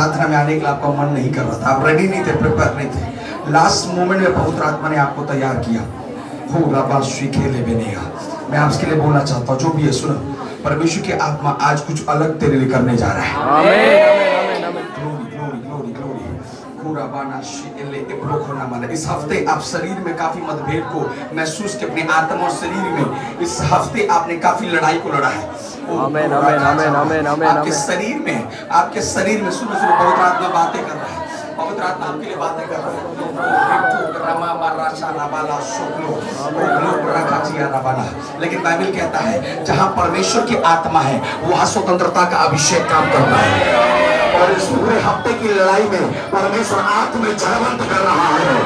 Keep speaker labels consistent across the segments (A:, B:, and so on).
A: प्रार्थना में आने के लिए आपका मन नहीं कर रहा था, आप रेडी नहीं थे, प्रिपेयर नहीं थे। लास्ट मोमेंट में पवित्र आत्मा ने आपको तैयार किया। हो रबा खेले बेनेया। मैं आपके लिए बोलना चाहता हूँ, जो भी है सुनो, परमेश्वर की आत्मा आज कुछ अलग तेरे लिए करने जा रहा है। इस हफ्ते आप शरीर में काफी मतभेद को महसूस किया, अपने आत्मा और शरीर में इस हफ्ते आपने काफी लड़ाई को लड़ा है।
B: आमेन आमेन आमेन आमेन आमेन।
A: आपके शरीर में सुनो पवित्र आत्मा बातें कर रहा है, पवित्र आत्मा आपके लिए बातें कर रहा है। लेकिन बाइबल कहता है जहां परमेश्वर की आत्मा है वहां स्वतंत्रता का अभिषेक काम करता है। और इस पूरे हफ्ते की लड़ाई में परमेश्वर आत्मा जयवंत कर रहा है।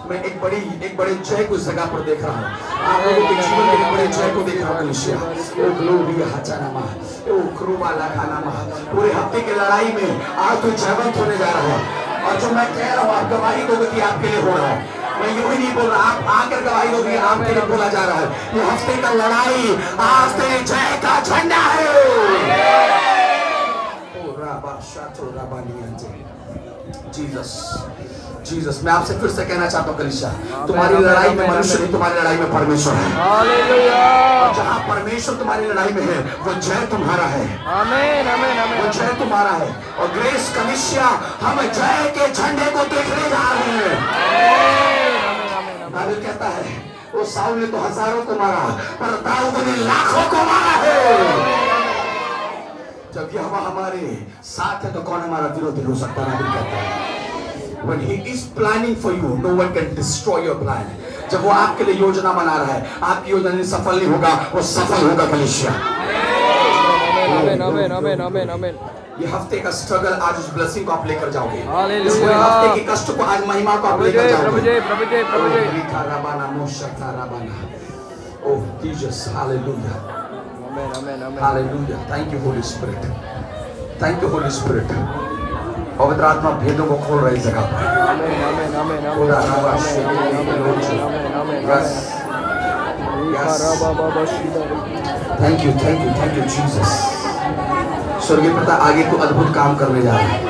A: मैं एक बड़े जय को इस जगह पर देख रहा हूँ। आप लोगों के जीवन में एक बड़े जय को देख रहा हूँ। पूरे हफ्ते की लड़ाई में आज तो जयवंत होने जा रहा है। और जो मैं कह रहा हूँ आप गवाही दोगे कि आपके लिए हो रहा है। मैं यूं ही नहीं बोल रहा, आप आकर गवाही दोगे, आपके लिए बोला जा रहा है। ये हफ्ते का लड़ाई आज तेरे जय का झंडा है। जीसस मैं आपसे फिर से कहना चाहता हूँ कलीसिया, तुम्हारी लड़ाई में मनुष्य नहीं, तुम्हारी लड़ाई में परमेश्वर है। और जहाँ परमेश्वर तुम्हारी लड़ाई में है वो जय तुम्हारा है। आमीन आमीन आमीन। वो जय तुम्हारा है। और ग्रेस कलीसिया हम जय के झंडे को देखने जा रहे हैं। बाइबल कहता है वो साउल ने तो हजारों को मारा पर दाऊद ने लाखों को मारा है। जब यह हमारे साथ है तो कौन हमारा विरोधी हो सकता है? बाइबल कहता है When he is planning for you, no one can destroy your plan. जब वो आपके लिए योजना बना रहा है, आपकी योजना सफल नहीं होगा, वो सफल होगा कलीसिया। आमीन आमीन आमीन आमीन आमीन। ये हफ्ते का स्ट्रगल आज उस ब्लेसिंग को आप लेकर जाओगे। इस पूरे हफ्ते की कष्ट को आज महिमा को आप लेकर जाओगे। Oh Jesus, hallelujah.
B: Amen amen amen.
A: Hallelujah. Thank you Holy Spirit. Thank you Holy Spirit. पवित्र आत्मा भेदों को खोल रही जगह पर।
B: आमीन आमीन आमीन आमीन आमीन।
A: Thank you Jesus. स्वर्गीय पिता आगे को अद्भुत काम करने जा रहे हैं,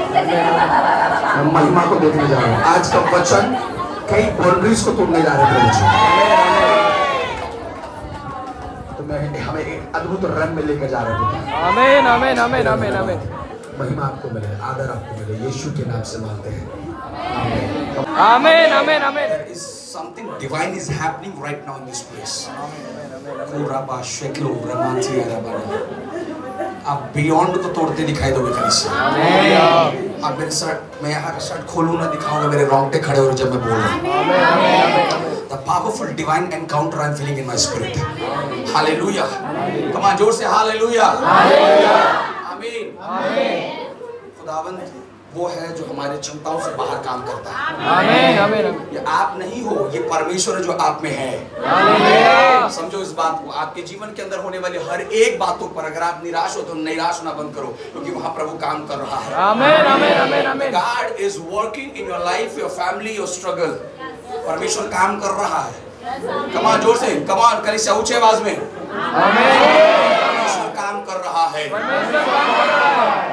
A: हम महिमा को देखने जा रहे हैं। आज का वचन कई बाउंड्रीज को तोड़ने जा रहे हैं। तो मैं हमें एक अद्भुत रंग में लेकर जा रहे हैं।
B: आमीन आमीन आमीन आमीन आमीन।
A: महिमा आपको मिले, आदर आपको मिले, यीशु के नाम से मांगते हैं।
B: आमीन आमीन आमीन।
A: There is something divine is happening right now in this place. आप बियॉन्ड को तोड़ते दिखाई दोगे कलीसिया। आप मेरे शर्ट, मैं यहाँ का शर्ट खोलूँ ना दिखाऊंगा, मेरे रोंगटे खड़े हो जब मैं बोल रहा हूँ। The powerful divine encounter I'm feeling in my spirit. Hallelujah. Come on, जोर से Hallelujah. आमीन। खुदावंद वो है जो हमारे क्षमताओं से बाहर काम करता है।
B: आमीन आमीन।
A: ये आप नहीं हो, ये परमेश्वर है जो आप में है। समझो इस बात को। आपके जीवन के अंदर होने वाली हर एक बातों पर अगर आप निराश हो तो निराश होना बंद करो, क्योंकि वहाँ प्रभु काम कर रहा है।
B: आमीन आमीन आमीन आमीन।
A: God is working in your life, your family, your struggle. परमेश्वर काम कर रहा है। कमान जोर से, कमान कलीसिया ऊंचे आवाज में। आमीन। काम कर रहा है।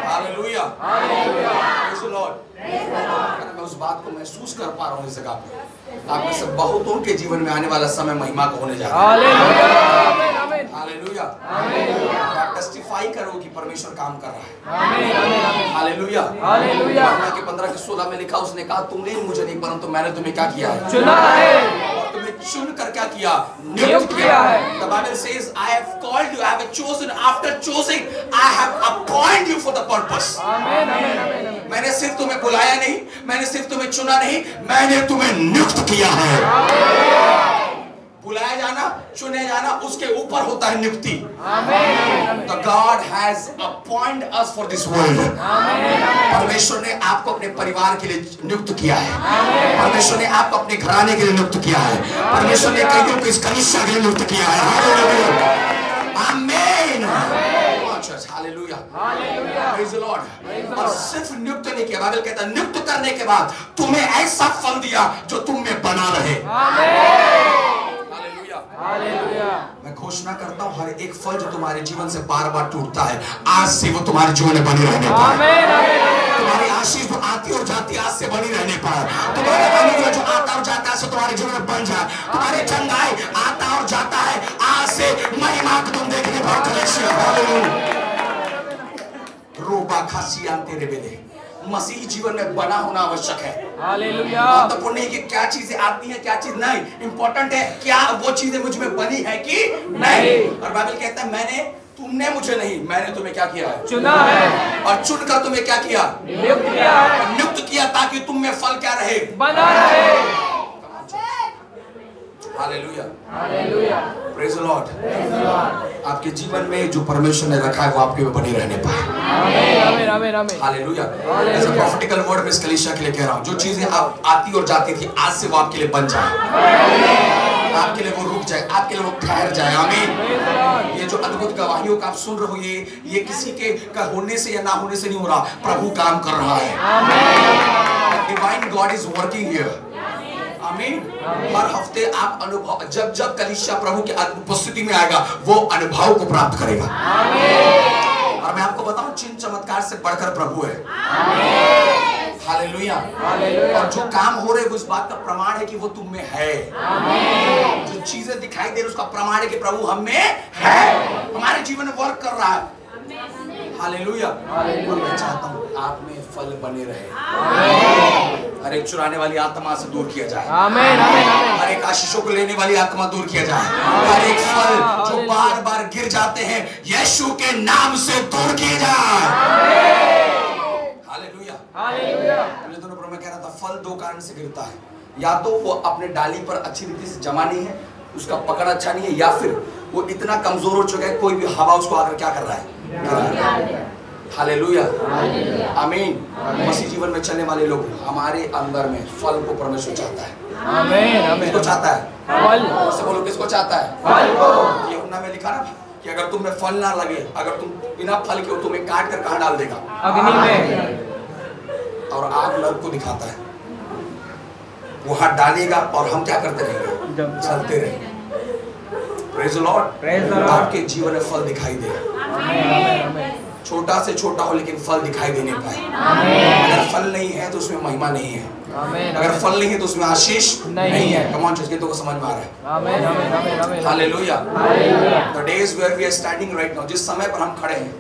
A: हालेलुया। Praise the Lord. मैं उस बात को महसूस कर पा रहा हूँ इस जगह पे। आप में से बहुतों के जीवन में आने वाला समय महिमा का होने जा रहा है। हालेलुया। आप टेस्टिफाई करो कि परमेश्वर काम कर रहा है। हालेलुया। यहोशू के 15 के 16 में लिखा, उसने कहा तुमने मुझे नहीं परंतु मैंने तुम्हें क्या किया है?
B: चुना है।
A: तुम्हें चुनकर क्या किया? नियुक्त किया है। The Bible says, I have called you, I have chosen. After choosing, I have appointed you for the purpose.
B: आमीन आमीन आमीन।
A: मैंने सिर्फ तुम्हें बुलाया नहीं, मैंने सिर्फ तुम्हें चुना नहीं, मैंने तुम्हें नियुक्त किया है। बुलाया जाना, चुने जाना, उसके ऊपर होता है नियुक्ति। The God has appointed us for this world. परमेश्वर ने आपको अपने परिवार के लिए नियुक्त किया है। परमेश्वर ने आपको अपने घराने के लिए नियुक्त किया है। परमेश्वर ने कईयों को इस कलीसिया के लिए नियुक्त किया है। आमीन। हालेलुया। Praise the Lord. और सिर्फ नियुक्त नहीं किया, बाइबल कहता है नियुक्त करने के बाद तुम्हें ऐसा फल दिया जो तुम में बना रहे।
B: हालेलुया।
A: मैं घोषणा करता हूँ हर एक फल जो तुम्हारे जीवन से बार बार टूटता है, आज से वो तुम्हारे जीवन में बनी रहने पाए।
B: आमीन आमीन आमीन।
A: तुम्हारी आशीष जो आती और जाती आज से बनी रहने पाए। तुम्हारा अनुग्रह जो आता और जाता है तुम्हारे जीवन में बन जाए। तुम्हारे चंगाई आता और जाता है आज से महिमा को तुम देखने पाओ। रोबा खासी तेरे बेले मसीह जीवन में बना होना आवश्यक है।
B: हालेलुया।
A: महत्वपूर्ण है कि क्या चीजें आती हैं क्या चीज नहीं, इंपॉर्टेंट है क्या वो चीजें मुझ में बनी है कि नहीं। और बाइबल कहता है तुमने मुझे नहीं, मैंने तुम्हें क्या किया है,
B: चुना है,
A: और चुनकर तुम्हें क्या किया,
B: नियुक्त किया है,
A: नियुक्त किया ताकि तुम में फल क्या रहे,
B: बना रहे।
A: Hallelujah
B: hallelujah.
A: Praise the Lord. आपके जीवन में जो परमेश्वर ने रखा है वो आपके में बने रहने पाए।
B: आमीन आमीन आमीन आमीन।
A: हालेलुया। ऐसा प्रॉफिटिकल वर्ड में इस कलीसिया के लिए कह रहा हूं, जो चीजें आप आती और जाती थी आज से वो आपके लिए बन जाए, आपके लिए वो रुक जाए, आपके लिए वो ठहर जाए। आमीन। ये जो अद्भुत गवाहियों का आप सुन रहे हो ये किसी के का होने से या ना होने से नहीं हो रहा, प्रभु काम कर रहा है। आमीन। Divine God is working here. आमीन। हर हफ्ते आप अनुभव जब कलीसिया प्रभु की उपस्थिति में आएगा वो अनुभव को प्राप्त करेगा। आमीन। और मैं आपको बताऊं चिन्ह चमत्कार से बढ़कर प्रभु है। आमीन। हालेलुया। हालेलुया। और जो काम हो रहे हैं वो इस बात का प्रमाण है कि वो तुम में है। आमीन। जो चीजें दिखाई दे रही उसका प्रमाण है कि प्रभु हम में है, हमारे जीवन में वर्क कर रहा है। हालेलुया। और मैं चाहता हूँ आप में फल बने रहे। हर एक चुराने वाली आत्मा से दूर किया जाए।
B: आमीन आमीन आमीन।
A: हर एक आशीषों को लेने वाली आत्मा दूर किया जाए। हर एक फल जो बार बार गिर जाते हैं यीशु के नाम से दूर किए जाए। हालेलुया। हालेलुया। पिछले दिनों पर मैं कह रहा था फल दो कारण से गिरता है, या तो वो अपने डाली पर अच्छी रीति से जमा नहीं है, उसका पकड़ अच्छा नहीं है, या फिर वो इतना कमजोर हो चुका है कोई भी हवा उसको आकर क्या कर रहा है। हालेलुया। आमीन। मसीह जीवन में चलने वाले लोग हमारे अंदर में फल को परमेश्वर चाहता है।
B: आमीन आमीन।
A: किसको चाहता है,
B: फल।
A: उससे बोलो किसको चाहता है,
B: फल को।
A: यूहन्ना में लिखा ना कि अगर तुम में फल ना लगे, अगर तुम बिना फल के हो तुम्हें काट कर कहां डाल देगा,
B: अग्नि में।
A: और आग नरक को दिखाता है, वहां डालेगा और हम क्या करते रहेंगे, चलते रहेंगे। Praise the Lord. Praise the Lord. आपके जीवन में फल दिखाई दे।
B: आमीन आमीन आमीन।
A: छोटा से छोटा हो लेकिन फल दिखाई देने पाए। अगर फल नहीं है तो उसमें महिमा नहीं है।
B: आमीन।
A: अगर फल नहीं है तो उसमें आशीष नहीं है। कम ऑन चर्च, तो समझ में आ रहा है।
B: आमीन आमीन आमीन आमीन।
A: Hallelujah.
B: Hallelujah.
A: The days where we are standing right now, जिस समय पर हम खड़े हैं,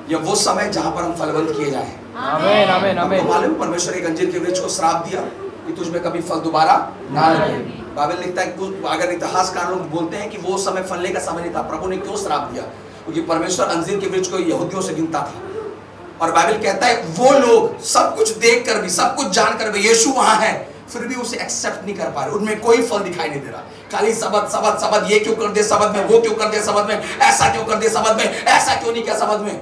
A: ये वो समय जहां पर हम फलवंत किए जाएं।
B: आमीन आमीन आमीन।
A: आपको मालूम परमेश्वर एक अंजीर के वृक्ष को श्राप दिया कि तुझ में कभी फल दोबारा ना लगे। बाइबल लिखता है, अगर इतिहासकार लोग बोलते हैं कि वो समय फलने का समय नहीं था, प्रभु ने क्यों श्राप दिया, क्योंकि परमेश्वर अंजीर के वृक्ष को यहूदियों से गिनता था। और बाइबल कहता है वो लोग सब कुछ देखकर भी, सब कुछ जानकर भी, यीशु वहां है फिर भी उसे एक्सेप्ट नहीं कर पा रहे, उनमें कोई फल दिखाई नहीं दे रहा। खाली सबद सबद सबद, ये क्यों कर दे सबद में, वो क्यों कर दे सबद में, ऐसा क्यों कर दे सबद में, ऐसा क्यों नहीं किया सबद में।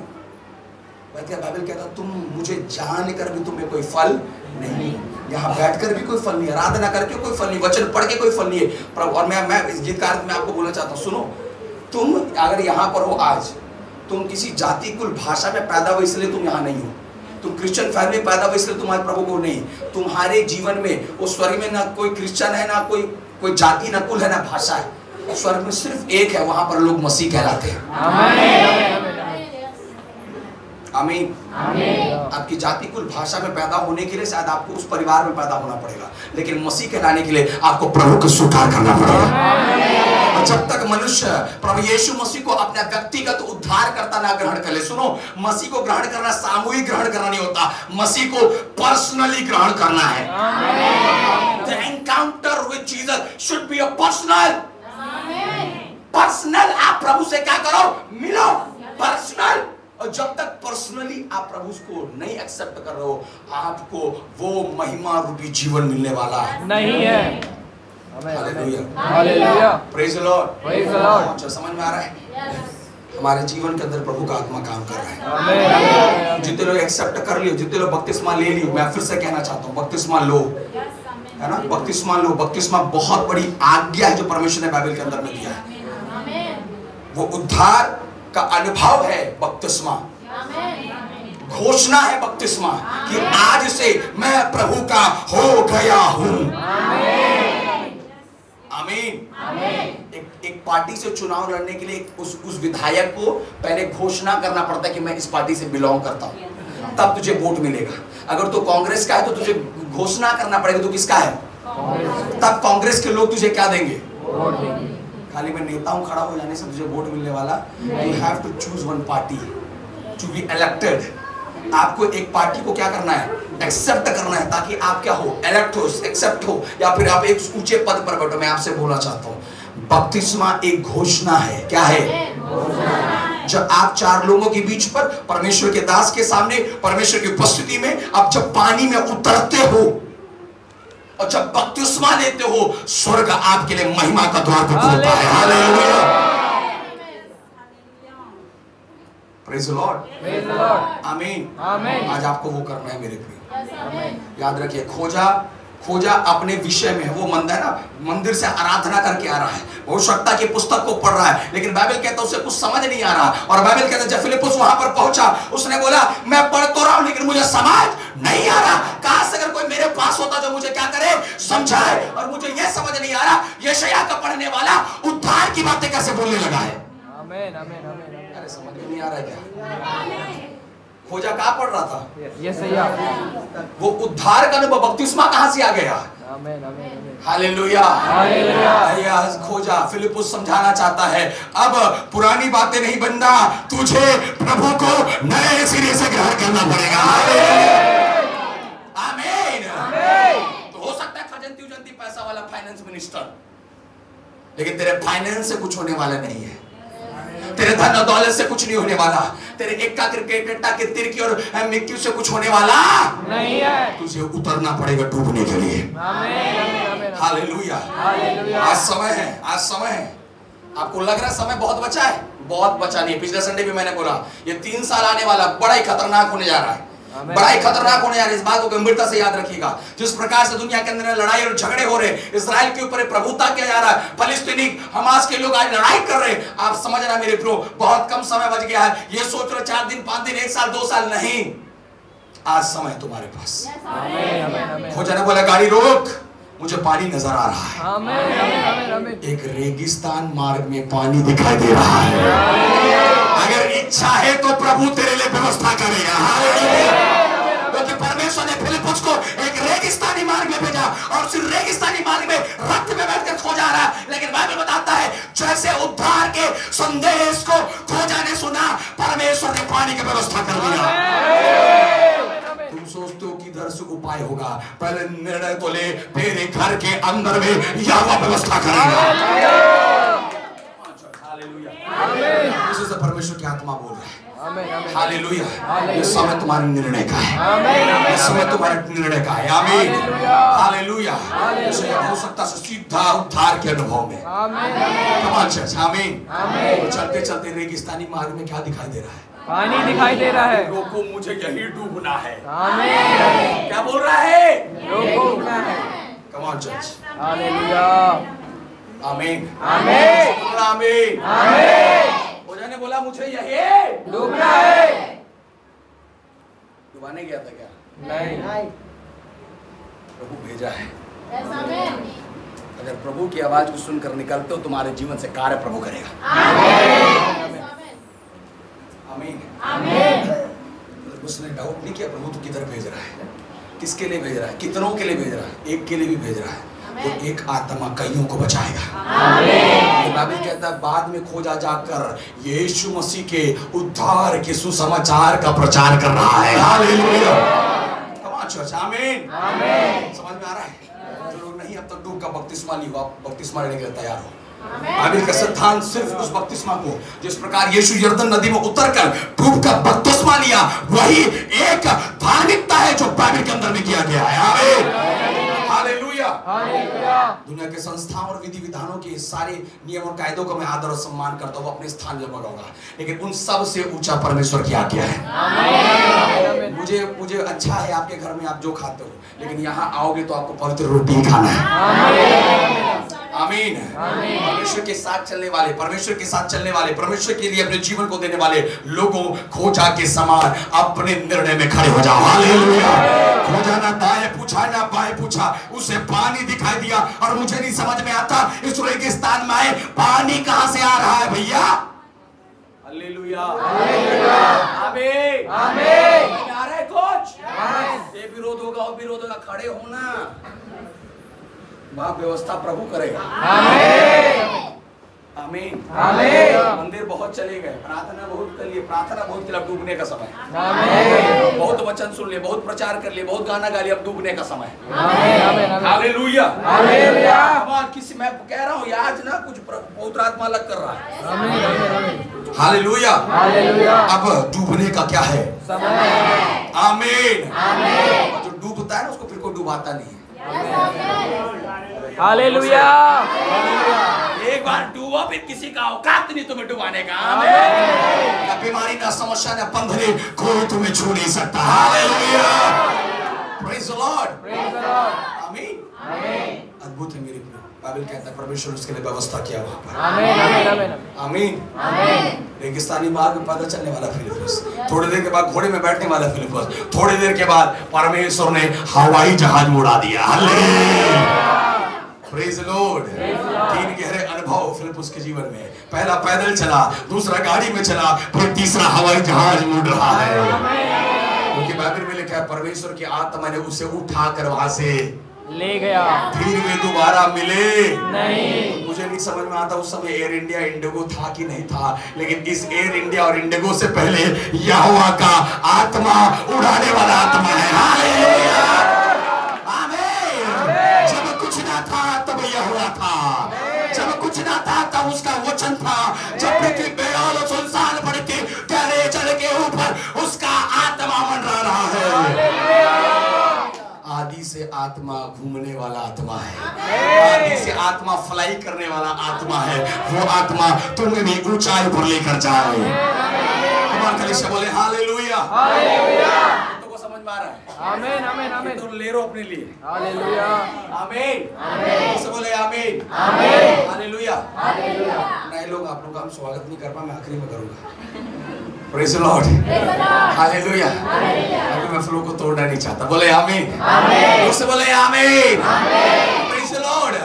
A: बाइबल कहता तुम मुझे जानकर भी तुम्हें कोई फल नहीं, यहाँ बैठकर भी कोई फल नहीं, आराधना करके कोई फल नहीं, वचन पढ़ के कोई फल नहीं है प्रभु। और मैं इस गीत कार्य में आपको बोलना चाहता हूँ, सुनो, तुम अगर यहाँ पर हो आज, तुम किसी जाति कुल भाषा में पैदा हुए इसलिए तुम यहाँ नहीं हो, तुम क्रिश्चियन फैमिली पैदा हुए इसलिए तुम्हारे प्रभु को नहीं, तुम्हारे जीवन में वो स्वर्ग में ना कोई क्रिश्चियन है, ना कोई जाति, ना कुल है, ना भाषा है, स्वर्ग में सिर्फ एक है, वहां पर लोग मसीह कहलाते हैं। आमीन। आपकी जाति कुल भाषा में पैदा होने के लिए शायद आपको उस परिवार में पैदा होना पड़ेगा, लेकिन मसीह के लाने के लिए आपको प्रभु को स्वीकार करना पड़ेगा। और जब तक मनुष्य प्रभु यीशु मसीह को अपना व्यक्तिगत उद्धार करता ना ग्रहण कर ले, सुनो, मसीह को ग्रहण करना सामूहिक ग्रहण करना नहीं होता, मसीह को पर्सनली ग्रहण करना है। The encounter with Jesus should be a personal। Personal आप प्रभु से क्या करो, मिलो, पर्सनल। और जब तक पर्सनली आप प्रभु को नहीं एक्सेप्ट कर रहे हो, आपको वो महिमा रूपी जीवन मिलने वाला नहीं है। Hallelujah. Hallelujah. Praise the Lord. Praise the Lord. समझ में आ रहा है? हमारे जीवन के अंदर प्रभु का आत्मा काम कर रहा है। जितने लोग एक्सेप्ट कर लियो, जितने लोग बपतिस्मा ले लियो, मैं फिर से कहना चाहता हूँ, बपतिस्मा लो, है ना, बपतिस्मा लो। बपतिस्मा बहुत बड़ी आज्ञा है जो परमेश्वर ने बाइबल के अंदर में दिया है। वो उद्धार का अनुभव है बपतिस्मा, घोषणा है बपतिस्मा कि आज से मैं प्रभु का हो गया हूं। आमीन। पार्टी से चुनाव लड़ने के लिए उस विधायक को पहले घोषणा करना पड़ता है कि मैं इस पार्टी से बिलोंग करता हूँ, तब तुझे वोट मिलेगा। अगर तो कांग्रेस का है तो तुझे घोषणा करना पड़ेगा तू किसका है, तब कांग्रेस के लोग तुझे क्या देंगे, वोट देंगे। खाली मैं नेता हूं खड़ा हो जाने से तुझे वोट मिलने वाला, you have to choose one party to be elected. आपको एक पार्टी को क्या करना है, एक्सेप्ट करना है, ताकि आप क्या हो, इलेक्ट हो, एक्सेप्ट हो, या फिर आप एक ऊंचे पद पर बैठो। मैं आपसे बोलना चाहता हूँ, बपतिस्मा एक घोषणा है। क्या है, जब आप चार लोगों के बीच पर परमेश्वर के दास के सामने परमेश्वर की उपस्थिति में आप जब पानी में उतरते हो और जब बपतिस्मा लेते हो, स्वर्ग आपके लिए महिमा का द्वार खोलता है। हालेलुया, प्रेज़ द लॉर्ड, आमीन, आमीन। आज आपको वो करना है मेरे प्रिय। याद रखिए, खोजा अपने विषय में, वो मंदिर है ना, मंदिर से आराधना करके आ रहा है, भविष्यवक्ता की पुस्तक को पढ़ रहा है, लेकिन बाइबल कहता है उसे कुछ समझ नहीं आ रहा। और बाइबल कहता है जब फिलिप्पुस वहां पर पहुंचा, उसने बोला मैं पढ़ तो रहा हूं लेकिन मुझे समझ नहीं आ रहा। काश अगर कोई मेरे पास होता जो मुझे क्या करे, समझाए। और मुझे यह समझ नहीं आ रहा, यशायाह का पढ़ने वाला उद्धार की बातें कैसे बोलने लगा है। आमीन, आमीन, आमीन। अरे समझ में नहीं आ रहा क्या? खोजा कहाँ पढ़ रहा था, वो उद्धार का अनुभव, बपतिस्मा कहां से आ गया। Hallelujah, hallelujah. खोजा फिलिप्पुस समझाना चाहता है, अब पुरानी बातें नहीं बनना, तुझे प्रभु को नए सिरे से ग्रहण करना पड़ेगा। आमीन। तो हो सकता है खजंती उजंती पैसा वाला फाइनेंस मिनिस्टर, लेकिन तेरे फाइनेंस से कुछ होने वाला नहीं है, तेरे धन और दौलत से कुछ नहीं होने वाला, तेरे इक्का क्रिकेटा की तिरकी और मिक्की से कुछ होने वाला नहीं है। तुझे उतरना पड़ेगा डूबने के लिए। हालेलुया, आज समय है, आज समय है। आपको लग रहा है समय बहुत बचा है, बहुत बचा नहीं है। पिछले संडे भी मैंने बोला ये 3 साल आने वाला बड़ा ही खतरनाक होने जा रहा है, बड़ा ही खतरनाक होने जा रहा है। इस बात को गंभीरता से याद रखिएगा। जिस प्रकार से दुनिया के अंदर लड़ाई और झगड़े हो रहे, इजराइल के ऊपर प्रभुता किया जा रहा है, फलिस्तीनी हमास के लोग आज लड़ाई कर रहे हैं। आप समझना मेरे प्रो, बहुत कम समय बच गया है। ये सोच रहे 4 दिन 5 दिन 1 साल 2 साल नहीं, आज समय तुम्हारे पास। खोजा ने बोला गाड़ी रोक, मुझे पानी नजर आ रहा है। आमीन, आमीन, आमीन। एक रेगिस्तान मार्ग में पानी दिखाई दे रहा है। अगर इच्छा है तो प्रभु तेरे लिए व्यवस्था करेगा। क्योंकि परमेश्वर ने फिलिप्पुस को एक रेगिस्तानी मार्ग में भेजा और उस रेगिस्तानी मार्ग में रथ में बैठकर खोजा रहा है। लेकिन बाइबल बताता है जैसे उद्धार के संदेश को खोजा ने सुना, परमेश्वर ने पानी की व्यवस्था कर दिया। तुम सोचते हो कि इधर से उपाय होगा, पहले निर्णय तो ले, तेरे घर के अंदर में यहोवा व्यवस्था करेगा। परमेश्वर की आत्मा बोल रहा है। हालेलुया, ये समय तुम्हारे निर्णय का है, ये समय तुम्हारे निर्णय का है। आमीन, हालेलुया। हो सकता है सीधा उद्धार के अनुभव में। आमीन। चलते चलते रेगिस्तानी मार्ग में क्या दिखाई दे रहा है,
B: पानी दिखाई दे रहा है।
A: रोको, मुझे यही डूबना है।
B: आमीन।
A: क्या बोल रहा है,
B: रोको है।
A: कम ऑन चर्च।
B: हालेलुया,
A: आमीन,
B: आमीन,
A: आमीन,
B: आमीन।
A: खोजा ने बोला मुझे यही
B: डूबना है।
A: डुबाने गया था क्या,
B: नहीं,
A: प्रभु भेजा है। अगर प्रभु की आवाज को सुनकर निकलते हो, तुम्हारे जीवन से कार्य प्रभु करेगा। आमीन, आमीन। उसने डाउट नहीं किया प्रभु तो किधर भेज रहा है, किसके लिए भेज रहा है, कितनों के लिए भेज रहा है, एक के लिए भी भेज रहा है। वो एक आत्मा कईयों को बचाएगा। आमीन। बाइबल कहता है बाद में खोजा जाकर यीशु मसीह के उद्धार के सुसमाचार का प्रचार कर रहा है। Hallelujah, come on church. आमीन, आमीन। समझ में आ रहा है? जो लोग नहीं अब तक डूब का बपतिस्मा ली, बपतिस्मा लेने के लिए तैयार हो। बाइबल का सिद्धांत सिर्फ उस बपतिस्मा को, जिस प्रकार यीशु यरदन नदी में उतरकर डूब का बपतिस्मा लिया, वही एक धार्मिकता है जो बाइबल के अंदर में किया गया है। आमीन, हालेलुया, हालेलुया। दुनिया के संस्थाओं और विधि विधानों के सारे नियम और कायदों को मैं आदर और सम्मान करता हूँ, अपने स्थान में लगाऊंगा, लेकिन उन सब से ऊंचा परमेश्वर की आज्ञा है। आमीन। मुझे अच्छा है आपके घर में आप जो खाते हो, लेकिन यहाँ आओगे तो आपको पवित्र रोटी खाना है। आमीन। परमेश्वर के साथ चलने वाले, परमेश्वर के साथ चलने वाले, परमेश्वर के लिए अपने जीवन को देने वाले लोगों खोजा के समान अपने निर्णय में खड़े हो जाओ। हालेलुया। खोजा ना दाएं पूछा ना बाएं पूछा, उसे पानी दिखाई दिया और मुझे नहीं समझ में आता इस रेगिस्तान में आए पानी कहां से आ रहा है भैया। हालेलुया। आमीन आमीन। आ रहा है कुछ, ये विरोध होगा वो विरोध होगा, खड़े होना, वहां व्यवस्था प्रभु करेगा। आमीन आमीन आमीन। मंदिर बहुत चले गए, प्रार्थना बहुत कर लिए, प्रार्थना बहुत के लिए, अब डूबने का समय। आमीन। बहुत वचन सुन लिए, बहुत प्रचार कर लिए, बहुत गाना गा लिया, अब डूबने का समय। आमीन। Hallelujah hallelujah. अब किसी, मैं कह रहा हूँ आज ना कुछ पवित्र आत्मा अलग कर रहा है। आमीन। Hallelujah hallelujah. अब डूबने का क्या है समय। आमीन आमीन। जो डूबता है ना उसको फिर कोई डुबाता नहीं है।
C: हालेलुया।
A: एक बार डूबो फिर किसी का औकात नहीं तुम्हें डुबाने का। आमीन। ना बीमारी ना समस्या ना बंधने, कोई तुम्हें छू नहीं सकता। Hallelujah. Praise the Lord. Praise the Lord. आमीन आमीन। अद्भुत है मेरे प्रिय, बाइबल कहता है परमेश्वर उसके लिए व्यवस्था किया वहां पर। आमीन आमीन आमीन आमीन। रेगिस्तानी मार्ग में पैदल चलने वाला फिलिप्पस, थोड़ी देर के बाद घोड़े में बैठने वाला फिलिप्पस, थोड़ी देर के बाद परमेश्वर ने हवाई जहाज में उड़ा दिया। हालेलुया। Praise the Lord. तीन गहरे अनुभव फिलिप्पस के जीवन में, पहला पैदल चला, दूसरा गाड़ी में चला, फिर तीसरा हवाई जहाज में उड़ रहा है। क्योंकि बाइबल में लिखा है परमेश्वर की आत्मा ने उसे उठाकर वहां से
C: ले गया,
A: फिर वे दोबारा मिले
C: नहीं।
A: मुझे नहीं समझ में आता उस समय एयर इंडिया इंडिगो था कि नहीं था, लेकिन इस एयर इंडिया और इंडिगो से पहले यहोवा का आत्मा उड़ाने वाला आत्मा है। हालेलुया आमीन। जब कुछ ना था तब यहोवा था, जब कुछ ना था तब उसका वचन था, जब पृथ्वी बेहाल और सुनसान पड़ी थी गहरे जल के ऊपर उसका आत्मा मंडरा रहा है। आदि से आत्मा घूमने वाला आत्मा है, आदि से आत्मा फ्लाई करने वाला आत्मा है। वो आत्मा तुम्हें भी ऊंचाई पर लेकर जाए। तुम्हारे कलीसिया बोले हालेलुया हालेलुया। तुमको समझ में आ रहा है।
C: आमीन आमीन आमीन।
A: तुम ले लो अपने लिए।
C: हालेलुया
A: आमीन आमीन। सब बोले आमीन
C: आमीन।
A: Hallelujah hallelujah. नए लोग आप लोग का हम स्वागत नहीं कर पाए, मैं आखिरी में करूंगा। Praise the Lord hallelujah. अभी मैं फ्लो को तोड़ना नहीं चाहता, बोले आमीन आमीन। उससे बोले आमीन आमीन। Praise the Lord.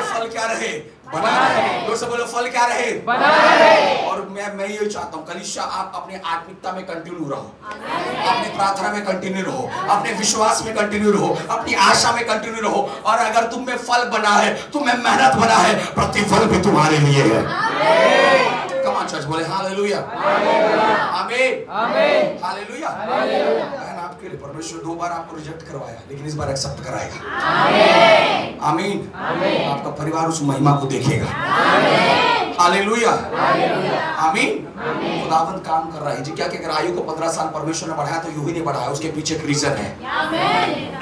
A: फल क्या रहे, बना रहे। उससे बोले फल क्या रहे,
C: बना रहे।
A: और मैं ये चाहता हूँ कलीसिया आप अपने आत्मिकता में कंटिन्यू रहो, अपनी प्रार्थना में कंटिन्यू रहो, अपने विश्वास में कंटिन्यू रहो, अपनी आशा में कंटिन्यू रहो। और अगर तुम में फल बना है, तुम्हें मेहनत बना है, प्रतिफल भी तुम्हारे लिए है। कम ऑन चर्च, बोले हालेलुया आमीन आमीन हालेलुया। बहन आपके लिए परमेश्वर 2 बार आपको रिजेक्ट करवाया, लेकिन इस बार एक्सेप्ट कराएगा। आमीन आमीन। आपका परिवार उस महिमा को देखेगा। हालेलुया आमीन। खुदावंद काम कर रहा है जी। क्या अगर आयु को 15 साल परमेश्वर ने बढ़ाया तो यूं ही नहीं बढ़ाया, उसके पीछे एक रीजन है।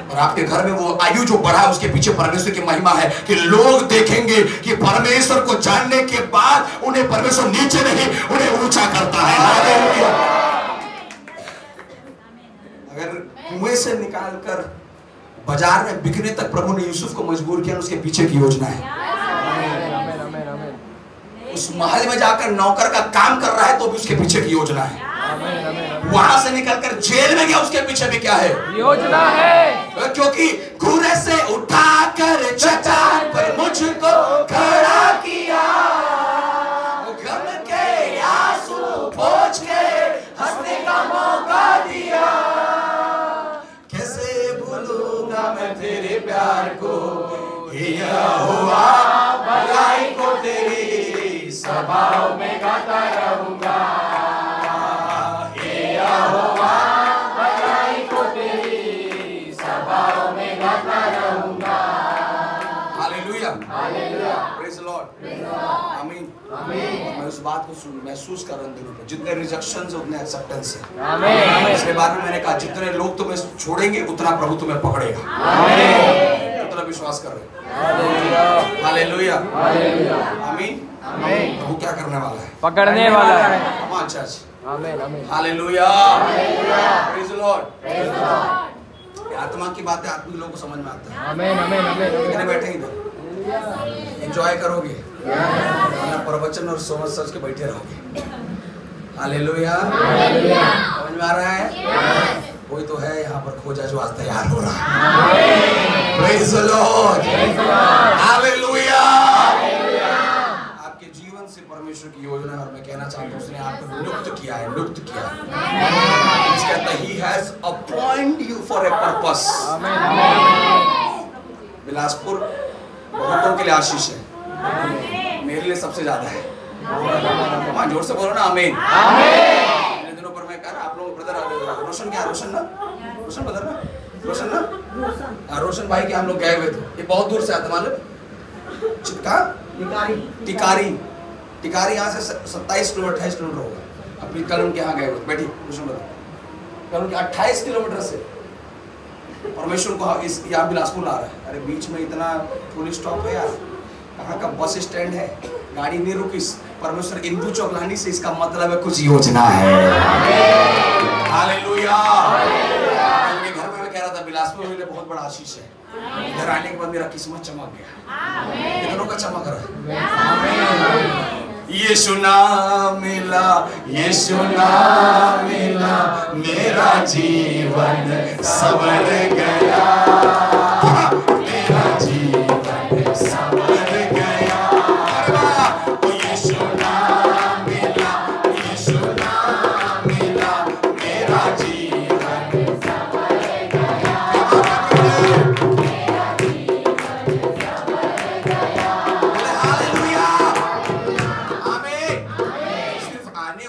A: और आपके घर में वो आयु जो बढ़ा है उसके पीछे परमेश्वर की महिमा है कि लोग देखेंगे कि परमेश्वर को जानने के बाद उन्हें परमेश्वर नीचे नहीं उन्हें ऊंचा करता है। हालेलुया। अगर कुएं से निकालकर बाजार में बिकने तक प्रभु ने यूसुफ को मजबूर किया, उसके पीछे की योजना है। उस महल में जाकर नौकर का काम कर रहा है तो भी उसके पीछे की योजना है। वहां से निकलकर जेल में गया, उसके पीछे भी क्या है,
C: योजना है।
A: क्योंकि घूरे से उठाकर चट्टान पर मुझको खड़ा किया, गम के आंसू पोंछ के हंसने का मौका दिया। कैसे भूलूंगा मैं तेरे प्यार को, यहोवा भलाई को तेरी सभाओं में गाता रहूंगा। यहोवा भलाई को तेरी सभाओं में गाता रहूंगा। Hallelujah hallelujah. Praise the Lord आमीन आमीन। मैं उस बात को महसूस कर रहा हूं दिनों पे, जितने रिजेक्शंस है उतने एक्सेप्टेंस है। आमीन। इसके बाद में मैंने कहा जितने लोग तुम्हें छोड़ेंगे उतना प्रभु तुम्हें पकड़ेगा। आमीन। उतना विश्वास कर रहे हैं। हालेलुया हालेलुया आमीन आमीन। प्रभु क्या करने वाला है,
C: पकड़ने वाला है।
A: कम ऑन चर्च।
C: आमीन आमीन
A: hallelujah hallelujah. Praise the Lord praise the Lord. आत्मा की बातें आत्मिक लोगों को समझ में आता है।
C: आमीन आमीन आमीन।
A: कितने बैठे इधर एंजॉय करोगे, वरना प्रवचन और सोच के बैठे रहोगे। हालेलुया, समझ में आ रहा है? कोई तो है यहाँ पर खोजा जो आज तैयार हो रहा है। Praise the Lord, hallelujah. आपके जीवन से परमेश्वर की योजना, और मैं कहना चाहता हूँ उसने आपको नियुक्त किया है, नियुक्त किया है। इसका कहता है he has appointed you for a purpose। Bilaspur बहुतों के लिए आशीष है, मेरे लिए सबसे ज्यादा है। वहाँ जोर से बोलो ना आमीन। इन दिनों पर मैं कह रहा, आप लोग ब्रदर रोशन क्या, रोशन ना, रोशन ब्रदर ना, रोशन ना, रोशन भाई के हम लोग गए हुए थे। ये बहुत दूर से आता मालूम, चिपका टिकारी, टिकारी यहाँ से 27 किलोमीटर 28 किलोमीटर होगा। अपनी कल उनके यहाँ गए हुए, बैठी रोशन ब्रदर, कल उनके 28 किलोमीटर से परमेश्वर को इस यहाँ बिलासपुर ला रहा है। अरे बीच में इतना पुलिस स्टॉप है यार, कहाँ का बस स्टैंड है, गाड़ी नहीं रुकी। परमेश्वर इंदू चौक लाने से इसका मतलब है कुछ योजना है। हालेलुया। मेरे घर में मैं कह रहा था बिलासपुर मेरे बहुत बड़ा आशीष है। इधर आने के बाद मेरा किस्मत चमक गया। कितनों का चमक रहा है? यीशु नाम मिला, यीशु नाम मिला, मेरा जीवन संवर गया, मेरा जीवन संवर गया। यीशु नाम मिला, यीशु नाम मिला, मेरा जीवन संवर गया, मेरा जीवन संवर गया। हालेलुया,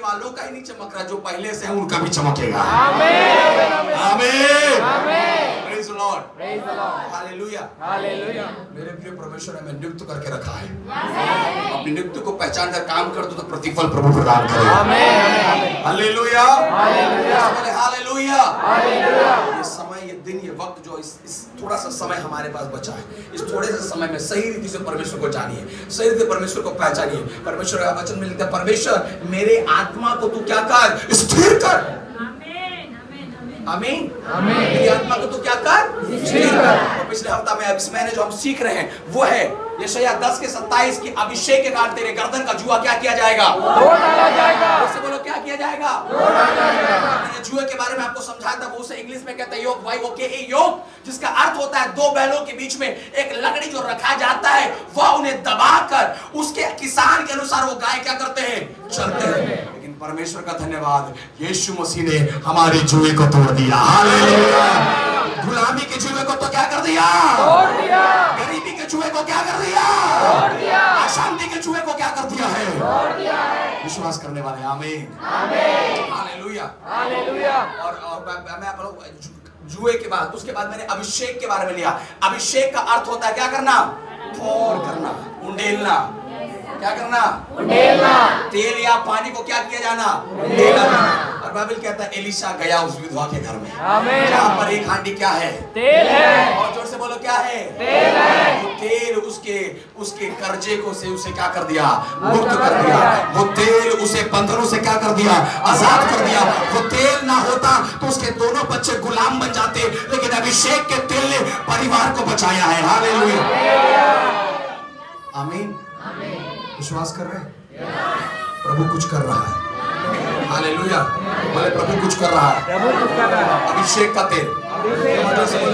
A: वालों का ही नहीं चमक रहा, जो पहले से है उनका भी चमकेगा। आमीन, आमीन, praise the Lord, praise the Lord, hallelujah, hallelujah. मेरे प्रिय परमेश्वर ने मैं नियुक्त करके रखा है। अपनी नियुक्ति को पहचान कर काम कर दो तो प्रतिफल प्रभु प्रदान करेगा। आमीन, हालेलुया, हालेलुया, हालेलुया, हालेलुया। ये समय, ये दिन, ये वक्त जो इस थोड़ा सा समय हमारे पास बचा है, इस थोड़े से समय में सही रीति से परमेश्वर को जानिए, सही रीति से परमेश्वर को पहचानिए। परमेश्वर का वचन में लिखता है, परमेश्वर मेरे आत्मा को तू क्या कर, स्थिर कर। आमीन, आमीन। मेरी आत्मा को तू क्या कर, स्थिर कर। तो पिछले हफ्ता में इस महीने जो हम सीख रहे हैं वो है यशायाह 10:27 की अभिषेक के कारण तेरे गर्दन का जुआ क्या किया जाएगा, तोड़ डाला जाएगा। उससे बोलो क्या किया जाएगा, तोड़ डाला जाएगा। मैंने जुए के बारे में आपको समझाया था, वो उसे इंग्लिश में कहते हैं योग, योग, जिसका अर्थ होता है दो बैलों के बीच में एक लकड़ी जो रखा जाता है, वह उन्हें दबाकर उसके किसान के अनुसार वो गाय क्या करते हैं, चलते हैं। परमेश्वर का धन्यवाद, यीशु मसीह ने हमारे जुए को तोड़ दिया। हालेलुया। गुलामी के जुए को तो क्या कर दिया, तोड़ दिया। गरीबी के जुए को क्या कर दिया, तोड़ दिया। अशांति के जुए को क्या कर दिया है, तोड़ दिया है। विश्वास करने वाले आमीन, आमीन, हालेलुया, हालेलुया। और मैं आप लोग जुए के बाद, उसके बाद मैंने अभिषेक के बारे में लिया। अभिषेक का अर्थ होता है क्या करना, पौर करना, उंडेलना। क्या करना, उंडेलना। तेल या पानी को क्या किया जाना, उंडेलना। और बाइबल कहता है एलीशा गया उस विधवा के घर में, जहाँ पर एक हांडी क्या है, तेल है। और जोर से बोलो क्या है, तेल है। वो तेल उसके कर्जे को से उसे क्या कर दिया, मुक्त कर दिया। वो तेल उसे बंधनों से क्या कर दिया, आजाद कर दिया। वो तेल ना होता तो उसके दोनों बच्चे गुलाम बन जाते, लेकिन अभिषेक के तेल ने परिवार को बचाया है। हालेलुया, आमीन, विश्वास कर रहे हैं, प्रभु कुछ कर रहा है। हालेलुया, बोले प्रभु कुछ कर रहा है, प्रभु कुछ कर रहा है। अभिषेक का तेल,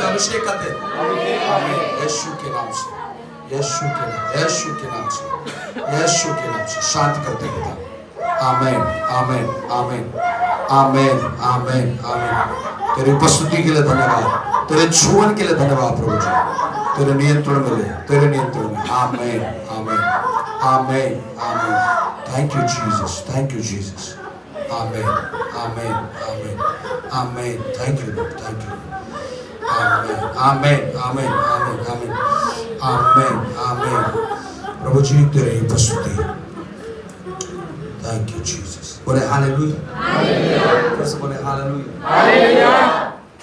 A: अभिषेक का तेल, यीशु के नाम से, यीशु के नाम, यीशु के नाम से, यीशु के नाम से शांत करते हैं। आमीन, आमीन, आमीन, आमीन, आमीन, आमीन। तेरी उपस्थिति के लिए धन्यवाद, तेरे छुअन के लिए धन्यवाद प्रभु जी। तेरे नियंत्रण में ले, तेरे नियंत्रण में। आमीन, आमीन, आमीन, आमीन। Thank you Jesus, thank you Jesus. आमीन, आमीन, आमीन, आमीन। Thank you, thank you. आमीन, आमीन, आमीन, आमीन, आमीन, आमीन, आमीन। प्रभु जी तेरी उपस्थिति, थैंक यू जीसस। बोले हालेलुया, हालेलुया। कैसे बोले हालेलुया, हालेलुया।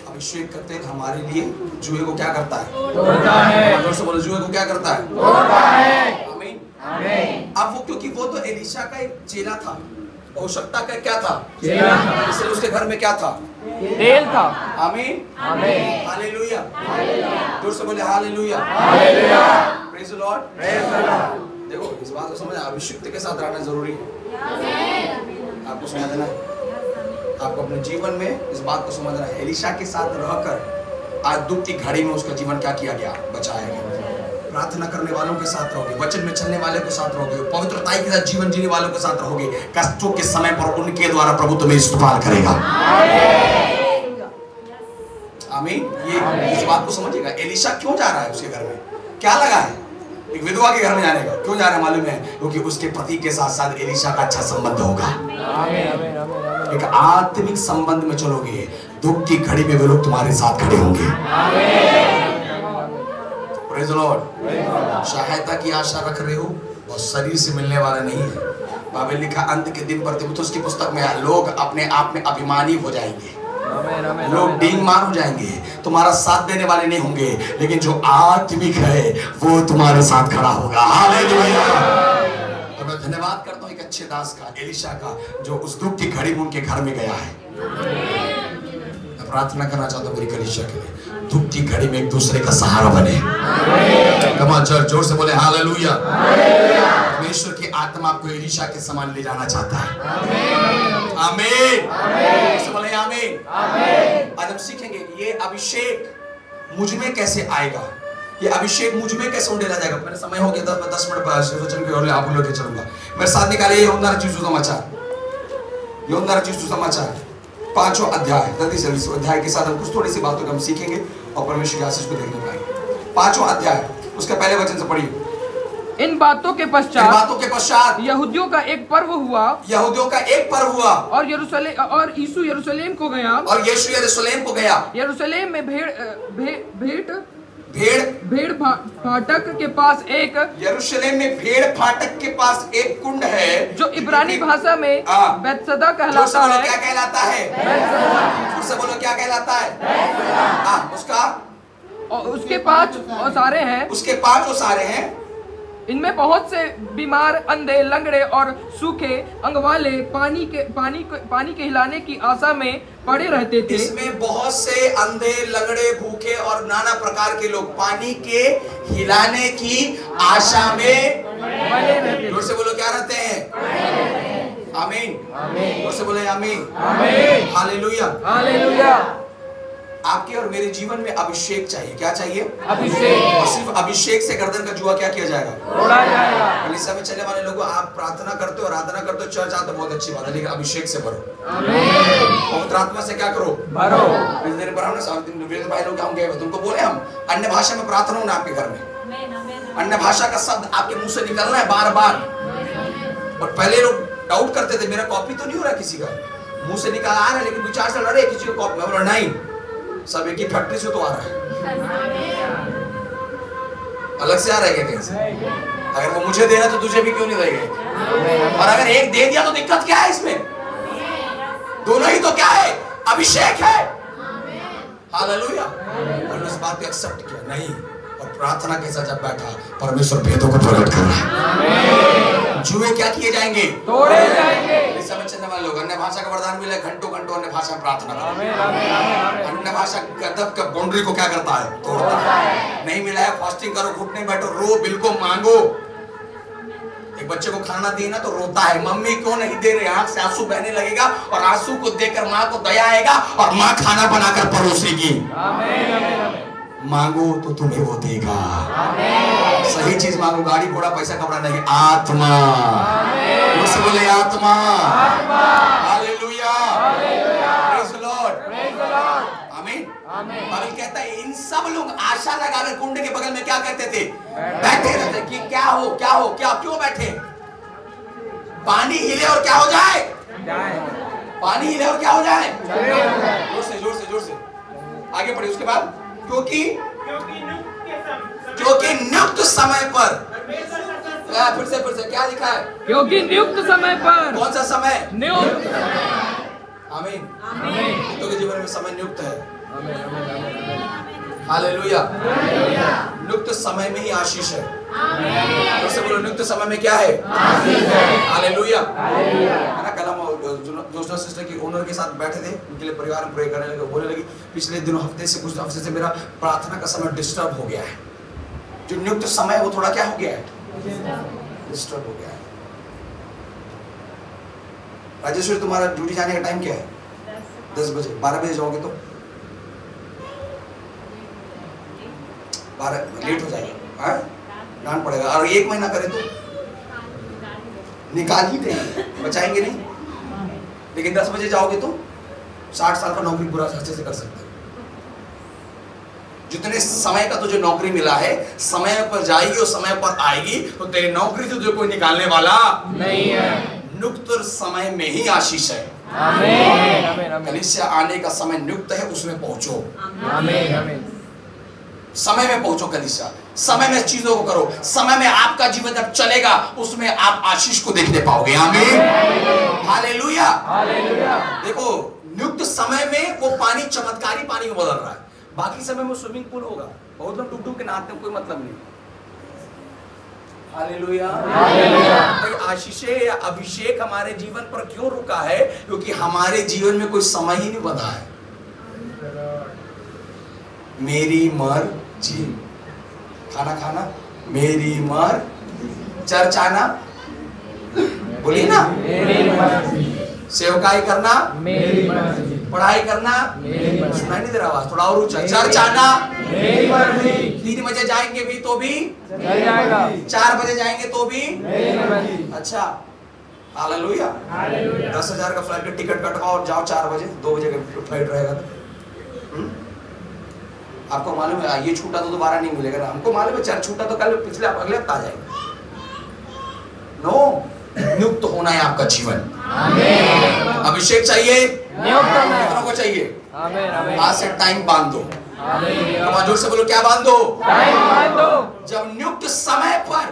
A: अभिषेक का तेल हमारे लिए जुए को क्या करता है, तोड़ता है। जोर से बोलो, जुए को क्या करता है, तोड़ता है। आमीन, आमीन। अब वो, क्योंकि वो तो एलीशा का एक चेला था, आवश्यकता का क्या था, चेला था, इसलिए उसके घर में क्या था, तेल था। आमीन, आमीन, हालेलुया, हालेलुया। जोर से बोले hallelujah, hallelujah. Praise the Lord. देखो इस बात को समझना, अभिषिक्त के साथ रहना जरूरी है। आपको समझ देना, आपको अपने जीवन में इस बात को समझना है। एलीशा के साथ रहकर आज दुख की घड़ी में उसका जीवन क्या किया गया, बचाया गया। प्रार्थना करने वालों के साथ रहोगे, वचन में चलने वाले के साथ रहोगे, पवित्रता के साथ जीवन जीने वालों के साथ रहोगे, कष्टों के समय पर उनके द्वारा प्रभु तुम्हें इस्तेमाल करेगा। आमीन। ये इस बात को समझिएगा। एलीशा क्यों जा रहा है उसके घर में, क्या लगा है? एक विधवा के घर में जाने का क्यों जा रहा है मालूम है? क्योंकि उसके पति के साथ साथ एलीशा का अच्छा संबंध होगा। एक आत्मिक संबंध में चलोगे, दुख की घड़ी में वे लोग तुम्हारे साथ खड़े होंगे। Praise the Lord. सहायता की आशा रख रहे हो, वो शरीर से मिलने वाला नहीं है। बाइबल लिखा अंत के दिन पर तीमुथियुस की पुस्तक में लोग अपने आप में अभिमानी हो जाएंगे, लोग डींग मार हो जाएंगे, तुम्हारा साथ देने वाले नहीं होंगे, लेकिन जो आत्मिक है वो तुम्हारे साथ खड़ा होगा। हालेलुया। और मैं धन्यवाद करता हूँ एक अच्छे दास का, एलीशा का, जो उस दुख की घड़ी में उनके घर में गया है। मैं प्रार्थना करना चाहता हूँ मेरी कलीसिया के लिए, दुख की घड़ी में एक दूसरे का सहारा बने। कम ऑन चर्च, जोर से बोले हालेलुया। परमेश्वर की आत्मा आपको एलीशा के समान ले जाना चाहता है। आमीन। बोले आमीन। आज हम सीखेंगे ये अभिषेक मुझ में कैसे आएगा, ये अभिषेक मुझ में कैसे उंडेला जाएगा। मेरा समय हो गया था, मैं 10 मिनट वचन की ओर आप लोग के चलूंगा। मेरे साथ निकाले यूहन्ना रचित सुसमाचार, यूहन्ना रचित सुसमाचार 5वां अध्याय, जल्दी से इस अध्याय के साथ हम कुछ थोड़ी सी बातों को हम सीखेंगे और परमेश्वर की आशीष को देखने पाएंगे। 5वां अध्याय उसका पहले वचन से पढ़िए।
C: इन बातों के पश्चात यहूदियों का एक पर्व हुआ,
A: और
C: यीशु यरूशलेम को गया, यरूशलेम में भेड़ फाटक के पास एक,
A: यरूशलेम में भेड़ फाटक के पास एक कुंड है, जो
C: इब्रानी भाषा में बैतसदा कहलाता है।
A: क्या कहलाता है? उससे बोलो क्या कहलाता है?
C: उसके 5 ओसारे हैं। इनमें बहुत से बीमार, अंधे, लंगड़े और सूखे अंग वाले पानी के हिलाने की आशा में पड़े रहते थे।
A: इसमें बहुत से अंधे, लंगड़े, भूखे और नाना प्रकार के लोग पानी के हिलाने की आशा में
C: बने रहते थे।
A: जोर से बोलो क्या रहते हैं? आमीन। जोर से बोले आमीन। हालेलुया।
C: हालेलुया।
A: आपके और मेरे जीवन में अभिषेक चाहिए। क्या चाहिए?
C: अभिषेक।
A: और सिर्फ अभिषेक से गर्दन का जुआ क्या किया जाएगा?
C: तोड़ा जाएगा।
A: कलीसिया में चलने वाले लोगों, आप प्रार्थना करते हो, आराधना करते हो, चर्च आते हो, बहुत अच्छी बात है, लेकिन अभिषेक से भरो। पवित्र आत्मा से क्या करो? भरो। इस दिन पर हमने भाई लोग हम गए, तुमको बोले हम अन्य भाषा में प्रार्थना होना आपके घर में, अन्य भाषा का शब्द आपके मुंह से निकलना है बार बार। और पहले लोग डाउट करते थे, मेरा कॉपी तो नहीं हो रहा, किसी का मुंह से निकाल आ रहा है, लेकिन विचार से लड़े किसी को कॉपी। मैं बोला नहीं, सब एक ही फैक्ट्री से तो आ रहा है, अलग से आ रहा है क्या कहीं से? अगर वो मुझे दे रहा तो तुझे भी क्यों नहीं देगा? और अगर एक दे दिया तो दिक्कत क्या है इसमें? दोनों ही तो क्या है? अभिषेक है। हालेलुया। और इस बात को एक्सेप्ट किया नहीं, और प्रार्थना के साथ जब बैठा, परमेश्वर भेदों को प्रकट कर रहा है। जुए क्या किए जाएंगे? तोड़े जाएंगे। इस समय चलने वाले लोग अन्य भाषा का वरदान मिला, घंटों घंटों अन्य भाषा में प्रार्थना करते। अन्य भाषा गदब का बाउंड्री को क्या करता है? तोड़ता है। नहीं मिला है, फास्टिंग करो, घुटने बैठो, रो, बिल को मांगो। एक बच्चे को खाना दिए ना तो रोता है, मम्मी क्यों नहीं दे रहे? आंख से आंसू बहने लगेगा, और आंसू को देखकर माँ को दया आएगा, और माँ खाना बनाकर परोसेगी। मांगो तो तुम्हें वो देगा। सही चीज मांगो, गाड़ी घोड़ा पैसा कपड़ा नहीं, आत्मा। उससे बोले आत्मा। हालेलुया। Praise the Lord. आमीन। बाइबल कहता है इन सब लोग आशा लगाकर कुंड के बगल में क्या करते थे? बैठे रहते कि क्या हो क्या हो, क्या क्यों बैठे? पानी हिले और क्या हो जाए? पानी हिले और क्या हो जाए? जोर से जोर से जोर से आगे पढ़िए। उसके बाद क्योंकि नियुक्त समय पर, फिर से क्या लिखा है?
C: क्योंकि नियुक्त समय पर।
A: कौन सा समय?
C: नियुक्त।
A: आमीन। तो के जीवन में समय नियुक्त है। हालेलुया। नियुक्त समय में ही आशीष है। तो से बोलो नियुक्त समय में क्या है? आशीष है। हालेलुया। ना कल हम जोशना सिस्टर की ओनर के साथ बैठे थे, उनके लिए परिवार में प्रे करने लगे, बोलने लगी पिछले दिनों कुछ हफ्ते से मेरा प्रार्थना का समय डिस्टर्ब हो गया है। जो नियुक्त समय वो थोड़ा क्या हो गया है, डिस्टर्ब हो गया है। राजेश्वरी तुम्हारा ड्यूटी जाने का टाइम क्या है? 10 बजे। 12 बजे जाओगे तो 12 लेट हो जाएगा, डांट पड़ेगा। और 1 महीना करे तो निकाल ही देंगे, बचाएंगे नहीं। लेकिन 10 बजे जाओगे तो 60 साल का नौकरी पूरा अच्छे से कर सकते हो। जितने समय का तुझे नौकरी मिला है, समय पर जाएगी और समय पर आएगी, तो तेरी नौकरी से तुझे कोई निकालने वाला नहीं है। नियुक्त समय में ही आशीष है। आमीन। कलीसिया आने का समय नियुक्त है, उसमें पहुंचो। आमीन। समय में पहुंचो कलीसिया, समय में चीजों को करो। समय में आपका जीवन जब चलेगा, उसमें आप आशीष को देखने पाओगे। आमीन। हालेलुया। देखो, नियुक्त समय में वो पानी चमत्कारी पानी में बदल रहा है। बाकी समय में स्विमिंग पूल होगा, बहुत लोग डूब-डूब के नहाते हैं, कोई मतलब नहीं। हालेलुया। आशीष या अभिषेक हमारे जीवन पर क्यों रुका है? क्योंकि हमारे जीवन में कोई समय ही नहीं बना है। मेरी मर्जी, खाना खाना मेरी मर्जी, चर्च आना बोलिए ना मेरी मर्जी, सेवकाई करना मेरी मर्जी, पढ़ाई करना मेरी मर्जी। सुनाई नहीं दे रहा आवाज? थोड़ा और ऊंचा। चर्च आना मेरी मर्जी। 3 बजे जाएंगे भी तो भी चल जाएगा, 4 बजे जाएंगे तो भी मेरी मर्जी। अच्छा, हालेलुया। 10,000 का फ्लाइट का टिकट कटवाओ और जाओ 4 बजे, 2 बजे का फ्लाइट रहेगा तो आपको मालूम है ये छूटा तो दोबारा नहीं मिलेगा ना। हमको मालूम है चर्च छूटा तो कल पिछले अगले हफ्ता आ जाएगा। नो, नियुक्त होना है आपका जीवन। अभिषेक चाहिए, कितनों को चाहिए? आज से टाइम बांध दो। जोर से बोलो, क्या बांध दो? टाइम बांध दो। जब नियुक्त समय पर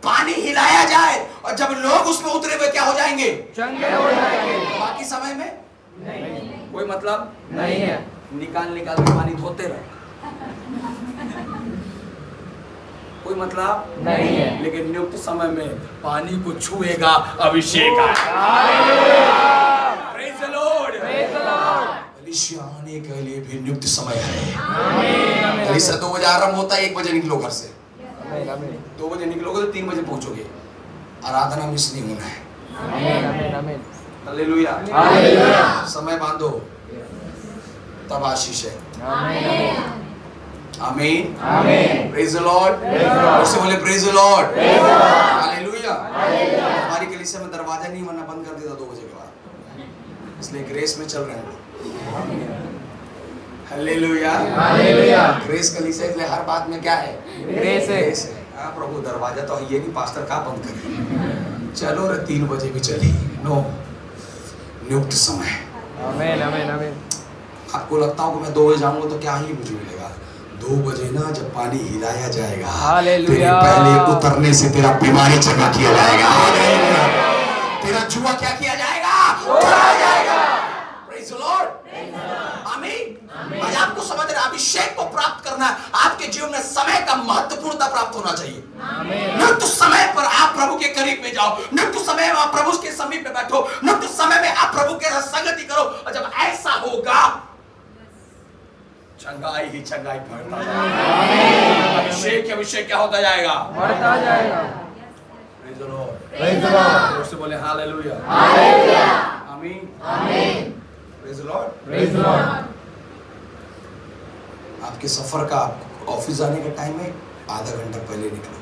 A: पानी हिलाया जाए और जब लोग उसमें उतरे हुए क्या हो जाएंगे? चंगे हो जाएंगे। बाकी समय में नहीं, कोई मतलब नहीं है। निकाल निकाल के पानी धोते रहे, कोई मतलब नहीं है। लेकिन नियुक्त समय में पानी को छुएगा अभिषेक प्रेज़ द लॉर्ड। कलीसिया आने के लिए भी नियुक्त समय है। कलीसिया 2 बजे आरंभ होता है, 1 बजे निकलो घर से। 2 बजे निकलोगे तो 3 बजे पहुंचोगे। आराधना मिस नहीं होना है। हालेलुया। समय बांधो तब आशीष है। आमीन। Praise the Lord. उससे बोले प्रेज़ द लॉर्ड। हालेलुया। हमारी कलीसिया में दरवाजा नहीं वरना बंद कर देता 2 बजे के बाद, इसलिए ग्रेस में चल रहे हैं। हालेलुया। ग्रेस कलीसिया, इसलिए हर बात में क्या है? ग्रेस है। हाँ प्रभु, दरवाजा तो ये नहीं पास्टर का बंद करे, चलो रे 3 बजे भी चली। नो, नियुक्त समय। आमीन। आपको लगता हो कि मैं 2 बजे जाऊंगा तो क्या ही मुझे मिलेगा? 2 बजे ना जब पानी हिलाया जाएगा, तेरे पहले उतरने से तेरा बीमारी चंगा किया जाएगा। तेरा जुआ क्या किया जाएगा? उतारा जाएगा। Praise the Lord. आमीन। आज आपको समझ रहे, अभिषेक को प्राप्त करना है, आपके जीवन में समय का महत्वपूर्णता प्राप्त होना चाहिए। नियुक्त समय पर आप प्रभु के करीब में जाओ, नियुक्त समय में आप प्रभु के समीप में बैठो, नियुक्त समय में आप प्रभु के साथ संगति करो। और जब ऐसा होगा, चंगाई ही चंगाई बढ़ता जाएगा। अभिषेक क्या होता जाएगा? बढ़ता जाएगा। Praise the Lord. उससे बोले हालेलुया। आमीन। Praise the Lord. आपके सफर का ऑफिस जाने का टाइम है, आधा घंटा पहले निकलो,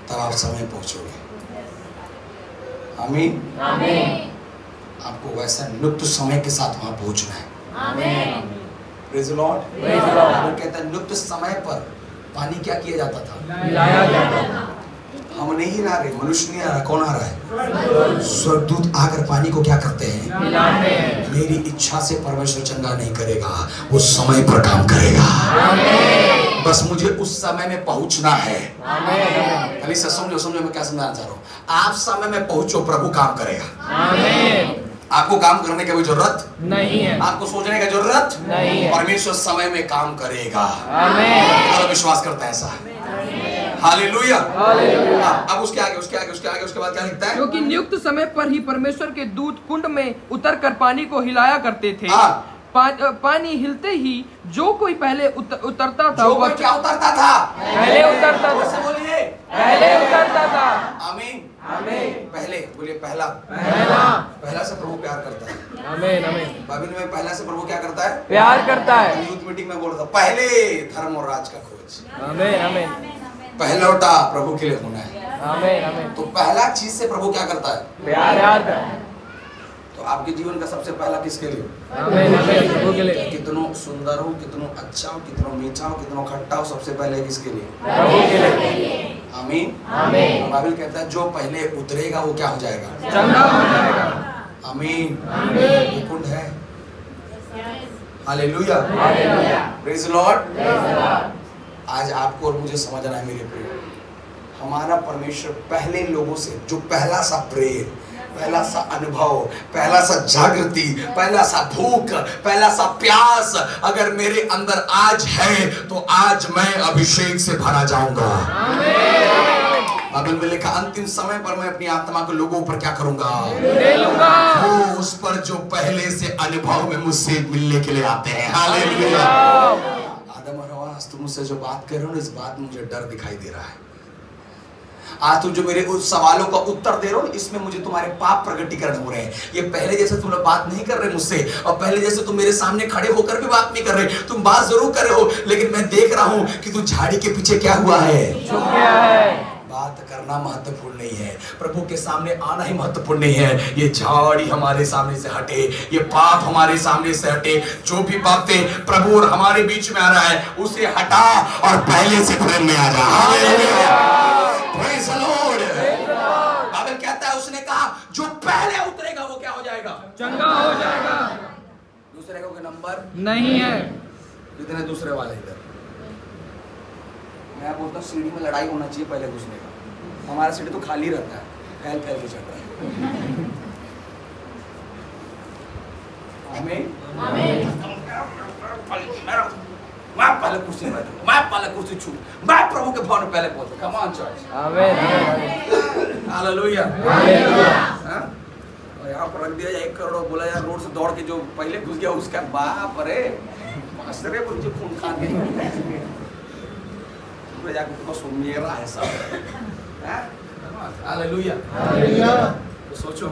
A: तब आप समय पहुंचोगे। आमीन। आपको वैसा नियुक्त समय के साथ वहां पहुंचना है। Praise the Lord. वो कहता है नियुक्त समय पर पानी क्या किया जाता था? हिलाया जाता था। हम नहीं हिला रहे, मनुष्य नहीं आ रहा, कौन आ रहा है? स्वर्गदूत आकर पानी को क्या करते हैं? हिलाते हैं। मेरी इच्छा से परमेश्वर चंगा नहीं करेगा, वो समय पर काम करेगा। बस मुझे उस समय में पहुंचना है। कलीसिया समझो मैं क्या समझाना चाह रहा हूँ। आप समय में पहुंचो, प्रभु काम करेगा। आपको काम करने की कोई जरूरत नहीं है, आपको सोचने की जरूरत नहीं है। परमेश्वर समय में काम करेगा। आमीन। विश्वास करता है ऐसा? हालेलुया। अब उसके आगे उसके बाद क्या लिखता है?
C: क्योंकि नियुक्त समय पर ही परमेश्वर के दूत कुंड में उतरकर पानी को हिलाया करते थे। पानी हिलते ही जो कोई पहले उतरता था,
A: जो कोई क्या उतरता था?
C: पहले उतरता था।
A: से बोलिए,
C: पहले उतरता था।
A: आमीन।
C: आमीन।
A: पहले बोलिए, पहला। पहला से प्रभु प्यार करता है।
C: आमीन। आमीन।
A: बाइबल में पहला से प्रभु क्या करता है?
C: प्यार करता है।
A: यूथ मीटिंग में बोल रहा था, पहले धर्म और राज का खोज।
C: आमीन। आमीन।
A: पहलौटा प्रभु के लिए होना है।
C: आमीन। आमीन।
A: तो पहला चीज से प्रभु क्या करता है?
C: प्यार करता है।
A: तो आपके जीवन का सबसे पहला किसके लिए?
C: आमीन। आमीन। प्रभु के लिए।
A: कितनो सुंदर हो, कितनो अच्छा हो, कितनो मीठा हो, कितनो खट्टा हो, सबसे पहले किसके लिए?
C: प्रभु के लिए।
A: आमीन।
C: आमीन।
A: बाइबल कहता है जो पहले उतरेगा वो क्या हो जाएगा?
C: चंगा हो जाएगा।
A: आमीन।
C: आमीन।
A: ये कुंड है। हालेलुया।
C: हालेलुया।
A: Praise Lord. आज आपको और मुझे समझना है मेरे प्रिय, हमारा परमेश्वर पहले लोगों से जो पहला सा प्रेम, पहला सा अनुभव, पहला सा जागृति, पहला सा भूख, पहला सा प्यास अगर मेरे अंदर आज है तो आज मैं अभिषेक से भरा जाऊंगा। बाइबल में लिखा अंतिम समय पर मैं अपनी आत्मा को लोगों पर क्या करूंगा?
C: ले लूंगा।
A: वो उस पर जो पहले से अनुभव में मुझसे मिलने के लिए आते हैं। हालेलुया। आदम और हवा, तुम मुझसे जो बात कर रहे हो इस बात में मुझे डर दिखाई दे रहा है। आज तुम जो मेरे उस सवालों का उत्तर दे रहे हो इसमें मुझे तुम्हारे पाप प्रकटीकरण हो रहे हैं। ये पहले जैसे तुम लोग बात नहीं कर रहे मुझसे, और पहले जैसे तुम मेरे सामने खड़े होकर भी बात नहीं कर रहे। तुम बात जरूर कर रहे हो लेकिन मैं देख रहा हूं कि तू झाड़ी के पीछे क्या हुआ है?
C: छुप गया है।
A: बात करना महत्वपूर्ण नहीं है, प्रभु के सामने आना ही महत्वपूर्ण नहीं है। ये झाड़ी हमारे सामने से हटे, ये पाप हमारे सामने से हटे। जो भी बातें प्रभु और हमारे बीच में आ रहा है उसे हटा और पहले से प्रेम में आ जा। Praise the Lord। बाइबल कहता है, उसने कहा जो पहले उतरेगा वो क्या हो जाएगा?
C: चंगा हो जाएगा।
A: दूसरे का कोई नंबर
C: नहीं है।
A: जितने दूसरे वाले इधर, मैं बोलता हूँ सीढ़ी में लड़ाई होना चाहिए पहले घुसने का। हमारा सीढ़ी तो खाली रहता है, फैल फैल के चढ़ रहा है। आमीन। मैं पहले कुर्सी में, मैं पहले कुर्सी छू, मैं प्रभु के भवन में पहले पहुंचूं। Come on church.
C: आमीन।
A: हालेलुया।
C: हालेलुया।
A: और यहाँ पर रख दिया जाए 1 करोड़, बोला यार रोड से दौड़ के जो पहले घुस गया उसका बाप रे मास्टरे को नीचे खून खान के जाके तुमको सुनिएगा ऐसा। हालेलुया।
C: हालेलुया।
A: तो सोचो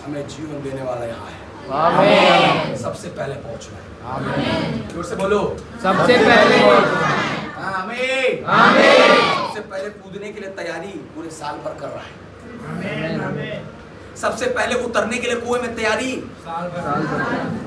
A: हमें जीवन देने वाला यहाँ है।
C: आमीन।
A: सबसे पहले पहुंचना है।
C: आमीन।
A: जोर से बोलो,
C: सबसे पहले।
A: आमीन।
C: आमीन।
A: सबसे पहले कूदने के लिए तैयारी पूरे साल भर कर रहा है।
C: आमीन।
A: सबसे पहले उतरने के लिए कुएं में तैयारी
C: साल भर।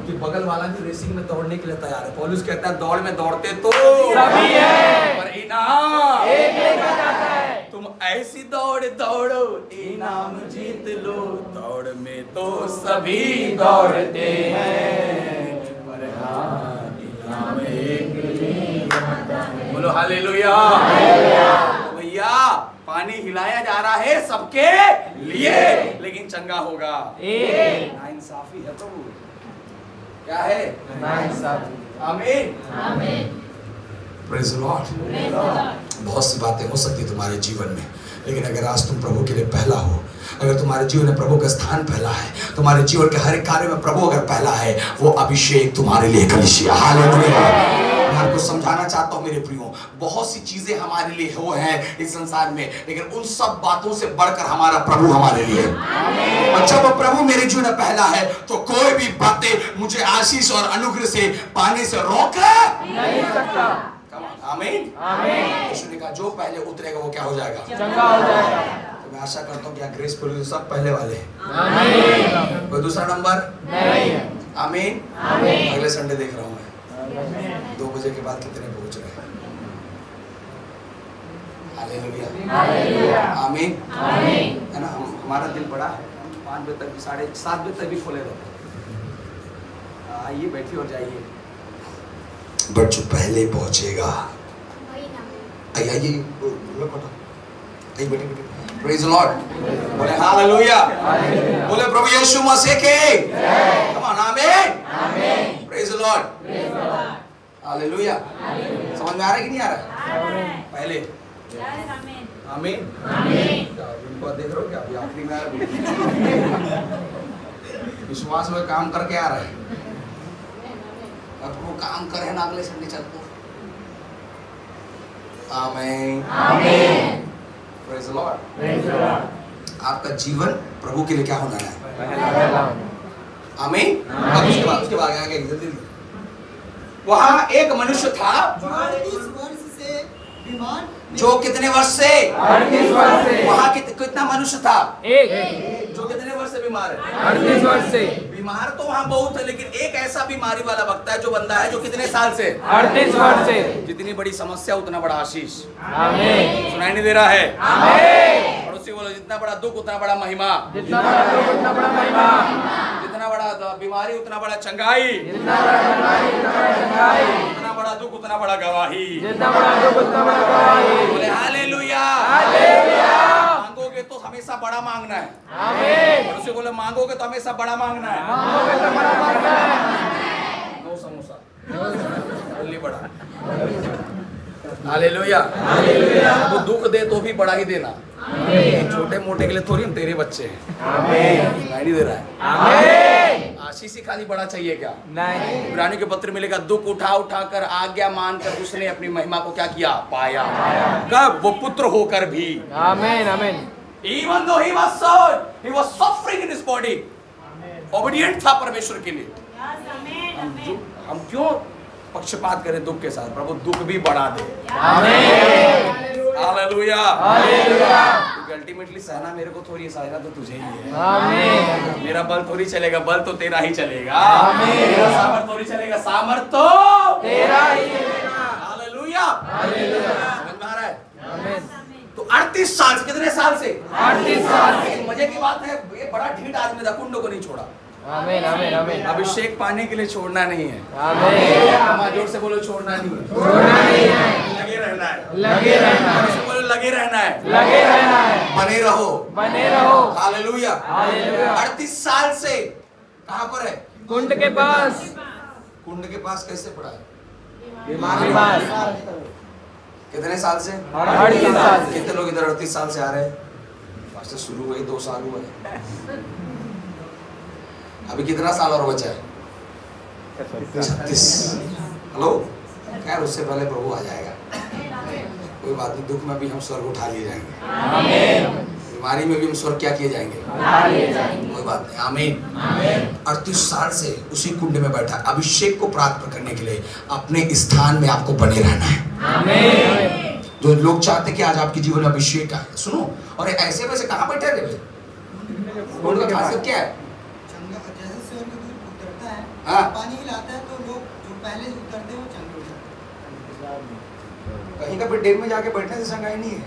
A: कि बगल वाला भी रेसिंग में दौड़ने के लिए तैयार है। पौलुस कहता है दौड़ में दौड़ते तो
C: सभी है,
A: पर इनाम
C: एक लेकर जाता है।
A: तुम ऐसी दौड़ दौड़ो इनाम जीत लो। दौड़ में तो सभी दौड़ते हैं पर इनाम एक ही। बोलो हालेलुया। भैया पानी हिलाया जा रहा है सबके लिए लेकिन चंगा होगा। नाइंसाफी है प्रभु, क्या है? नाइंसाफी। आमीन।
C: आमीन।
A: Praise the Lord. बहुत सी बातें हो सकती तुम्हारे जीवन में, लेकिन अगर आज तुम प्रभु के लिए पहला हो, अगर तुम्हारे जीवन में प्रभु का स्थान पहला है, तुम्हारे जीवन के हर एक कार्य में प्रभु अगर पहला है, वो अभिषेक तुम्हारे लिए कलीसिया। हालेलुया। मैं आपको समझाना चाहता हूँ मेरे प्रियो, बहुत सी चीजें हमारे लिए वो हैं इस संसार में, लेकिन उन सब बातों से बढ़कर हमारा प्रभु हमारे लिए। और जब प्रभु मेरे जीवन में पहला है तो कोई भी बातें मुझे आशीष और अनुग्रह से पाने से रोक
C: नहीं सकता।
A: आमीन।
C: आमीन।
A: यीशु ने कहा जो पहले उतरेगा वो क्या हो जाएगा?
C: चंगा हो जाएगा।
A: तो मैं आशा करता हूँ कि ग्रेस पुलिस सब पहले वाले हैं।
C: आमीन।
A: कोई दूसरा नंबर
C: नहीं।
A: आमीन।
C: आमीन।
A: अगले संडे देख रहा हूँ मैं 2 बजे के बाद कितने पहुंच रहे हैं। हालेलुया।
C: हालेलुया।
A: आमीन।
C: आमीन।
A: है ना, हमारा दिल बड़ा है, हम 5 बजे तक भी 7:30 बजे तक भी खोले रहते हैं। आइए बैठिए और जाइए। बट जो पहले पहुंचेगा, आइए बैठे। Praise the Lord. बोले हालेलुया। बोले प्रभु यीशु मसीह के कम ऑन। आमीन। आमीन। Praise the Lord. हालेलुया। समझ में आ रहा है कि नहीं आ रहा? पहले आमीन। आमीन। इनको देख रहे हो क्या? अभी आखिरी में विश्वास में काम करके आ रहा है। अब वो काम करे ना, अगले संडे चलते। आमीन,
B: आमीन।
A: Praise the Lord.
B: Praise the Lord.
A: आपका जीवन प्रभु के लिए क्या होना है? आमीन। अब उसके बाद आगे जल्दी। वहाँ एक मनुष्य था जो कितने वर्ष से?
C: 38 वर्ष से।
A: वहाँ कितना मनुष्य था?
C: एक।
A: जो कितने वर्ष से बीमार है?
C: 38 वर्ष से।
A: बीमार तो वहाँ बहुत है, लेकिन एक ऐसा बीमारी वाला वक्त है जो बंदा है जो कितने साल से?
C: 38 वर्ष से।
A: जितनी बड़ी समस्या उतना बड़ा आशीष।
C: आमीन।
A: सुनाई नहीं दे रहा है?
C: आमीन।
A: पड़ोसी बोलो, जितना बड़ा दुख उतना बड़ा महिमा।
C: जितना बड़ा दुख उतना बड़ा महिमा।
A: जितना बड़ा बीमारी उतना बड़ा चंगाई।
C: जितना बड़ा बीमारी उतना बड़ा चंगाई।
A: जितना बड़ा दुख उतना बड़ा गवाही।
C: जितना बड़ा दुख उतना बड़ा गवाही।
A: बोले हालेलुया।
C: हालेलुया।
A: मांगोगे तो हमेशा बड़ा मांगना है।
C: आमीन।
A: पड़ोसी बोले, मांगोगे तो हमेशा बड़ा मांगना है।
C: मांगोगे तो बड़ा मांगना है।
A: 2 समोसा जल्दी बड़ा। हालेलुया। वो दुख दे तो भी बड़ा ही देना। छोटे मोटे के लिए थोड़ी, हम तेरे बच्चे हैं।
C: आमीन।
A: सुनाई नहीं दे रहा है?
C: आमीन।
A: आशीष ही खाली बड़ा चाहिए क्या?
C: नहीं।
A: इब्रानियों के पत्र में लिखा, दुख उठा उठा कर आज्ञा मानकर उसने अपनी महिमा को क्या किया? पाया। कब? वो पुत्र होकर भी।
C: आमीन। आमीन।
A: Even though he was suffering in his body, obedient था परमेश्वर के लिए। हम क्यों पक्षपात करें दुख के साथ? प्रभु दुख भी बढ़ा दे।
C: आमीन।
A: हालेलुया।
C: हालेलुया।
A: अल्टीमेटली सहना मेरे को थोड़ी, सहना तो तुझे ही है।
C: आमीन।
A: मेरा बल थोड़ी चलेगा, बल तो तेरा ही चलेगा।
C: आमीन।
A: मेरा सामर्थ थोड़ी चलेगा, सामर्थ तो
C: तेरा ही चलेगा।
A: हालेलुया।
C: हालेलुया।
A: समझ में आ रहा है?
C: आमीन।
A: तो 38 साल से, कितने साल से?
C: 38 साल से।
A: मजे की बात है, ये बड़ा ढीठ आदमी था, कुंडों को नहीं छोड़ा।
C: आमीन। आमीन। आमीन।
A: अभिषेक पाने के लिए छोड़ना नहीं है।
C: आमीन।
A: जोर से बोलो, छोड़ना नहीं है।
C: छोड़ना नहीं है।
A: लगे रहना है।
C: लगे रहना
A: जोर
C: है।
A: से बोलो, लगे रहना है।
C: लगे रहना है।
A: बने रहो।
C: बने रहो।
A: हालेलुया।
C: हालेलुया।
A: 38 साल से कहाँ पर है?
C: कुंड के पास।
A: कुंड के पास कैसे पड़ा है?
C: बीमार।
A: कितने साल से?
C: 38 साल से।
A: कितने लोग इधर 38 साल से आ रहे हैं? पास्टर शुरू हुए 2 साल हुए, अभी कितना साल और बचा है? 36। हेलो, खैर उससे पहले प्रभु आ जाएगा, कोई बात नहीं। दुख में भी हम स्वर्ग उठा लिए जाएंगे।
C: आमीन।
A: बीमारी में भी हम स्वर्ग क्या किए जाएंगे? कोई बात नहीं। आमीन। 38 साल से उसी कुंड में बैठा, अभिषेक को प्राप्त करने के लिए अपने स्थान में आपको बने रहना है।
C: आमीन।
A: जो लोग चाहते कि आज आपके जीवन में अभिषेक आए, सुनो। और ऐसे वैसे कहाँ बैठे थे? कुंड का खासियत क्या है?
D: जैसे स्वर्गदूत उतरता है,
A: हाँ।
D: पानी हिलाता है, तो लोग जो पहले उतरते हैं वो चंगे हो जाते हैं।
A: कहीं का भी डेम में जाके बैठने से संगाई नहीं है।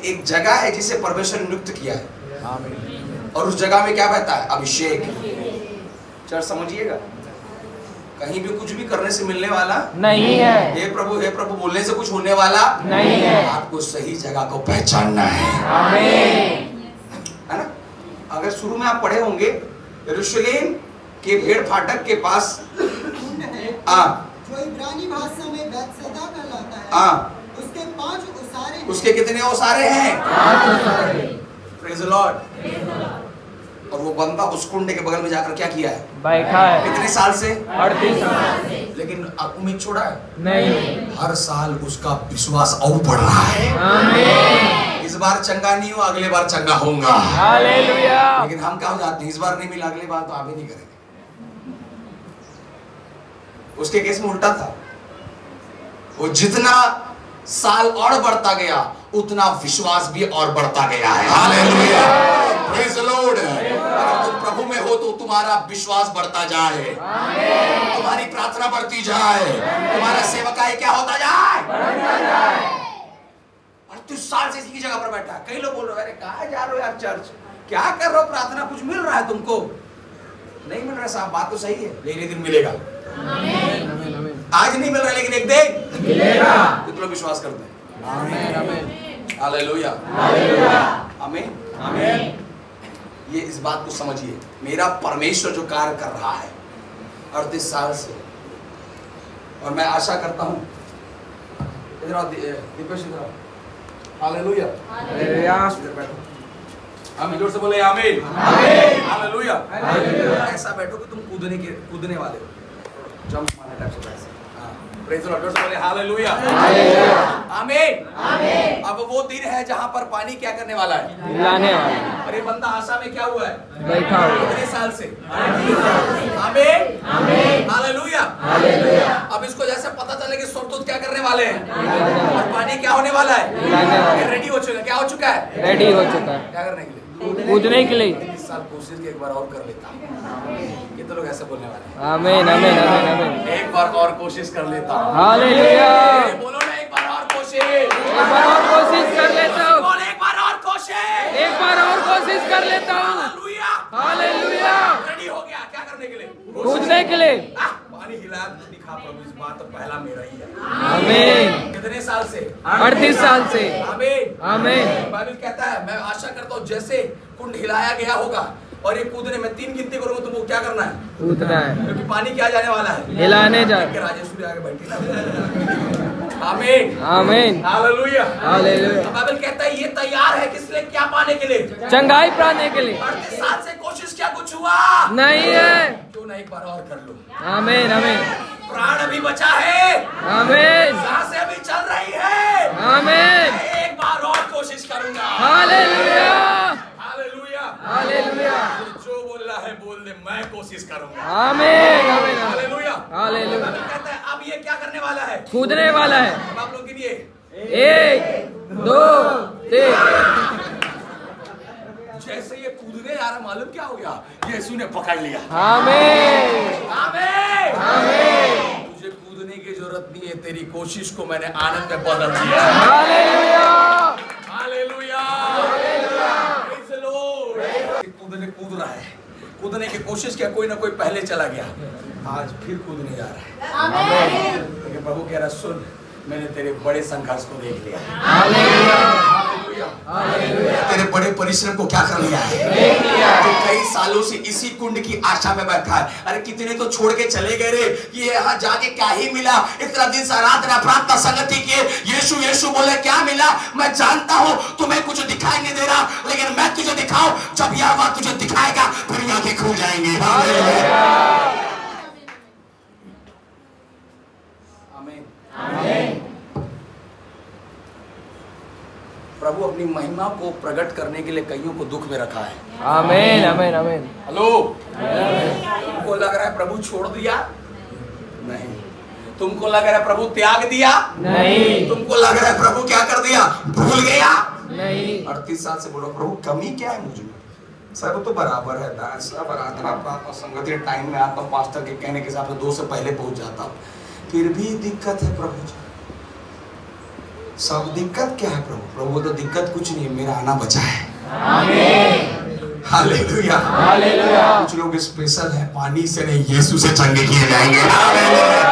A: एक जगह है जिसे परमेश्वर ने नियुक्त किया है, और उस जगह में क्या बहता है? अभिषेक। चर्च समझिएगा, कहीं भी कुछ भी करने से मिलने वाला
C: नहीं है।
A: हे प्रभु बोलने से कुछ होने वाला
C: नहीं है।
A: आपको सही जगह को पहचानना है।
C: आमीन।
A: है ना? अगर शुरू में आप पढ़े होंगे, यरूशलेम के भेड़ फाटक के पास
D: कुंड है, जो इब्रानी भाषा में बैतसैदा कहलाता है। उसके 5 ओसारे हैं।
A: उसके कितने ओसारे हैं?
C: 5 ओसारे।
A: Praise the Lord. और वो बंदा उस कुंड के बगल में जाकर क्या किया है?
C: बैठा है।
A: कितने साल से?
C: 38 साल से।
A: लेकिन अब उम्मीद छोड़ा है?
C: नहीं।
A: हर साल उसका विश्वास और बढ़ रहा है।
C: आमीन।
A: इस बार चंगा नहीं हुआ, अगले बार चंगा होऊंगा।
C: हालेलुया।
A: लेकिन हम क्या हो जाते हैं, इस बार नहीं मिला, अगले बार तो आप ही नहीं करेंगे। उसके केस में उल्टा था, वो जितना साल और बढ़ता गया उतना विश्वास भी और बढ़ता गया है। हालेलुया। Praise the Lord. अगर तुम प्रभु में हो तो तुम्हारा विश्वास बढ़ता जाए, तुम्हारी प्रार्थना बढ़ती जाए, तुम्हारा सेवकाई क्या होता जाए? बढ़ता जाए। 38 साल से इसी की जगह पर बैठा है। कई लोग बोल रहे हो, अरे कहाँ जा रहे हो यार चर्च, क्या कर रहे हो? प्रार्थना कुछ मिल रहा है तुमको? नहीं मिल रहा साहब, बात तो सही है, लेकिन एक दिन मिलेगा। आज नहीं मिल रहा, लेकिन एक दिन मिलेगा। कितने लोग विश्वास करते हैं?
C: आमीन। आमीन।
A: हालेलुया। आमीन। आमीन। ये इस बात को समझिए, मेरा परमेश्वर जो कार्य कर रहा है 38 साल से, और मैं आशा करता हूँ, इधर आओ दीपेश, इधर आओ। हालेलुया।
C: हालेलुया।
A: हम जोर से बोले आमीन, आमीन, हालेलुया। ऐसा बैठो कि तुम कूदने वाले हो, जंप मारने टाइप से बैठ। प्रेज़ द लॉर्ड, जोर से बोले हालेलुया, आमीन, आमीन। अब वो दिन है जहां पर पानी क्या करने वाला है?
C: हिलाने वाला है।
A: और ये बंदा आशा में क्या हुआ है?
C: बैठा हुआ।
A: कितने साल से? आमीन, आमीन, हालेलुया, हालेलुया। अब इसको जैसे पता चले कि स्वर्गदूत क्या करने वाले हैं और पानी क्या होने वाला है? हिलाने वाला है। रेडी हो चुका है। क्या हो चुका है?
C: रेडी हो चुका है।
A: क्या करने के लिए?
C: कूदने के लिए।
A: इस साल कोशिश की एक बार और कर लेता हूँ। कितने लोग ऐसे बोलने वाले हैं?
C: आमीन, आमीन, आमीन, आमीन।
A: एक बार और कोशिश कर लेता हूँ।
C: हालेलुया।
A: बोलो ना, एक बार और कोशिश।
C: एक बार और कोशिश कर लेता हूँ।
A: बोल, एक बार और कोशिश।
C: एक बार और कोशिश कर लेता हूँ।
A: Hallelujah,
C: hallelujah.
A: रेडी हो गया क्या करने के लिए?
C: कूदने के लिए।
A: पानी हिला दिखा प्रभु, इस बात तो पहला मेरा ही है।
C: आमीन।
A: कितने साल से?
C: 38 साल से।
A: आमीन,
C: आमीन।
A: बाइबल कहता है, मैं आशा करता हूँ जैसे कुंड हिलाया गया होगा और ये कूदने में 3 गिनती करूंगा, तुमको क्या करना है?
C: कूदना है,
A: क्योंकि पानी क्या जाने वाला है?
C: हिलाने जा।
A: राजेश्वरी आगे बैठी ना। आमीन,
C: आमीन,
A: हालेलुया,
C: हालेलुया।
A: बाइबल कहता है ये तैयार है किस लिए? क्या पाने के लिए?
C: चंगाई पाने के लिए।
A: 38 साल से कोशिश क्या कुछ हुआ
C: नहीं है।
A: क्यों ना एक बार और कर लो?
C: आमीन, आमीन,
A: प्राण अभी बचा है,
C: आमीन,
A: सांसें अभी चल रही है,
C: आमीन।
A: एक बार और कोशिश करूंगा।
C: Hallelujah,
A: hallelujah,
C: hallelujah.
A: जो बोल रहा है बोल दे, मैं कोशिश करूंगा।
C: आमीन, आमीन,
A: हालेलुया,
C: हालेलुया।
A: कहता है अब ये क्या करने वाला है?
C: कूदने वाला है।
A: अब आप लोग गिनिए,
C: 1 2 3।
A: जैसे ये कूदने जा रहा, मालूम क्या हो गया? यीशु ने पकड़ लिया।
C: आमीन,
A: आमीन,
C: आमीन।
A: तुझे कूदने की जरूरत नहीं है, तेरी कोशिश को मैंने आनंद में बदल दिया।
C: Hallelujah,
A: hallelujah, praise the Lord. कूद रहा है, कूदने की कोशिश किया, कोई ना कोई पहले चला गया, आज फिर कूदने जा रहा है। आमीन। लेकिन प्रभु कह रहा, सुन, मैंने तेरे बड़े संघर्ष को देख लिया।
C: हालेलुया,
A: तेरे बड़े परिश्रम को क्या कर लिया है? देख लिया। तो कई सालों से इसी कुंड की आशा में बैठा है। अरे कितने तो छोड़ के चले गए रे, ये यहाँ जाके क्या ही मिला? इतना दिन से आराधना प्रार्थना संगति किए, यीशु यीशु बोले, क्या मिला? मैं जानता हूँ तुम्हें कुछ दिखाई नहीं दे रहा, लेकिन मैं तुझे दिखाऊं, जब यह बात तुझे दिखाएगा फिर आंखें खुल जाएंगे। आमीन, आमीन। प्रभु अपनी महिमा को प्रकट करने के लिए कईयों को दुख में रखा है।
C: आमीन, आमीन, आमीन।
A: हेलो, तुमको लग रहा है प्रभु छोड़ दिया? नहीं। तुमको लग रहा है प्रभु त्याग दिया? नहीं। तुमको लग रहा है प्रभु क्या कर दिया? भूल गया? नहीं। 38 साल से बोलो, प्रभु कमी क्या है मुझे? सब तो बराबर है, सब आराधना प्रार्थना संगति टाइम में आता हूँ, पास्टर के कहने के हिसाब से 2 से पहले पहुंच जाता हूँ, फिर भी दिक्कत है प्रभु जी। सब दिक्कत क्या है प्रभु? प्रभु तो दिक्कत कुछ नहीं है, मेरा आना बचा है। आमीन, हालेलुया, हालेलुया। कुछ लोग स्पेशल है, पानी से नहीं यीशु से चंगे किए जाएंगे। हालेलुया,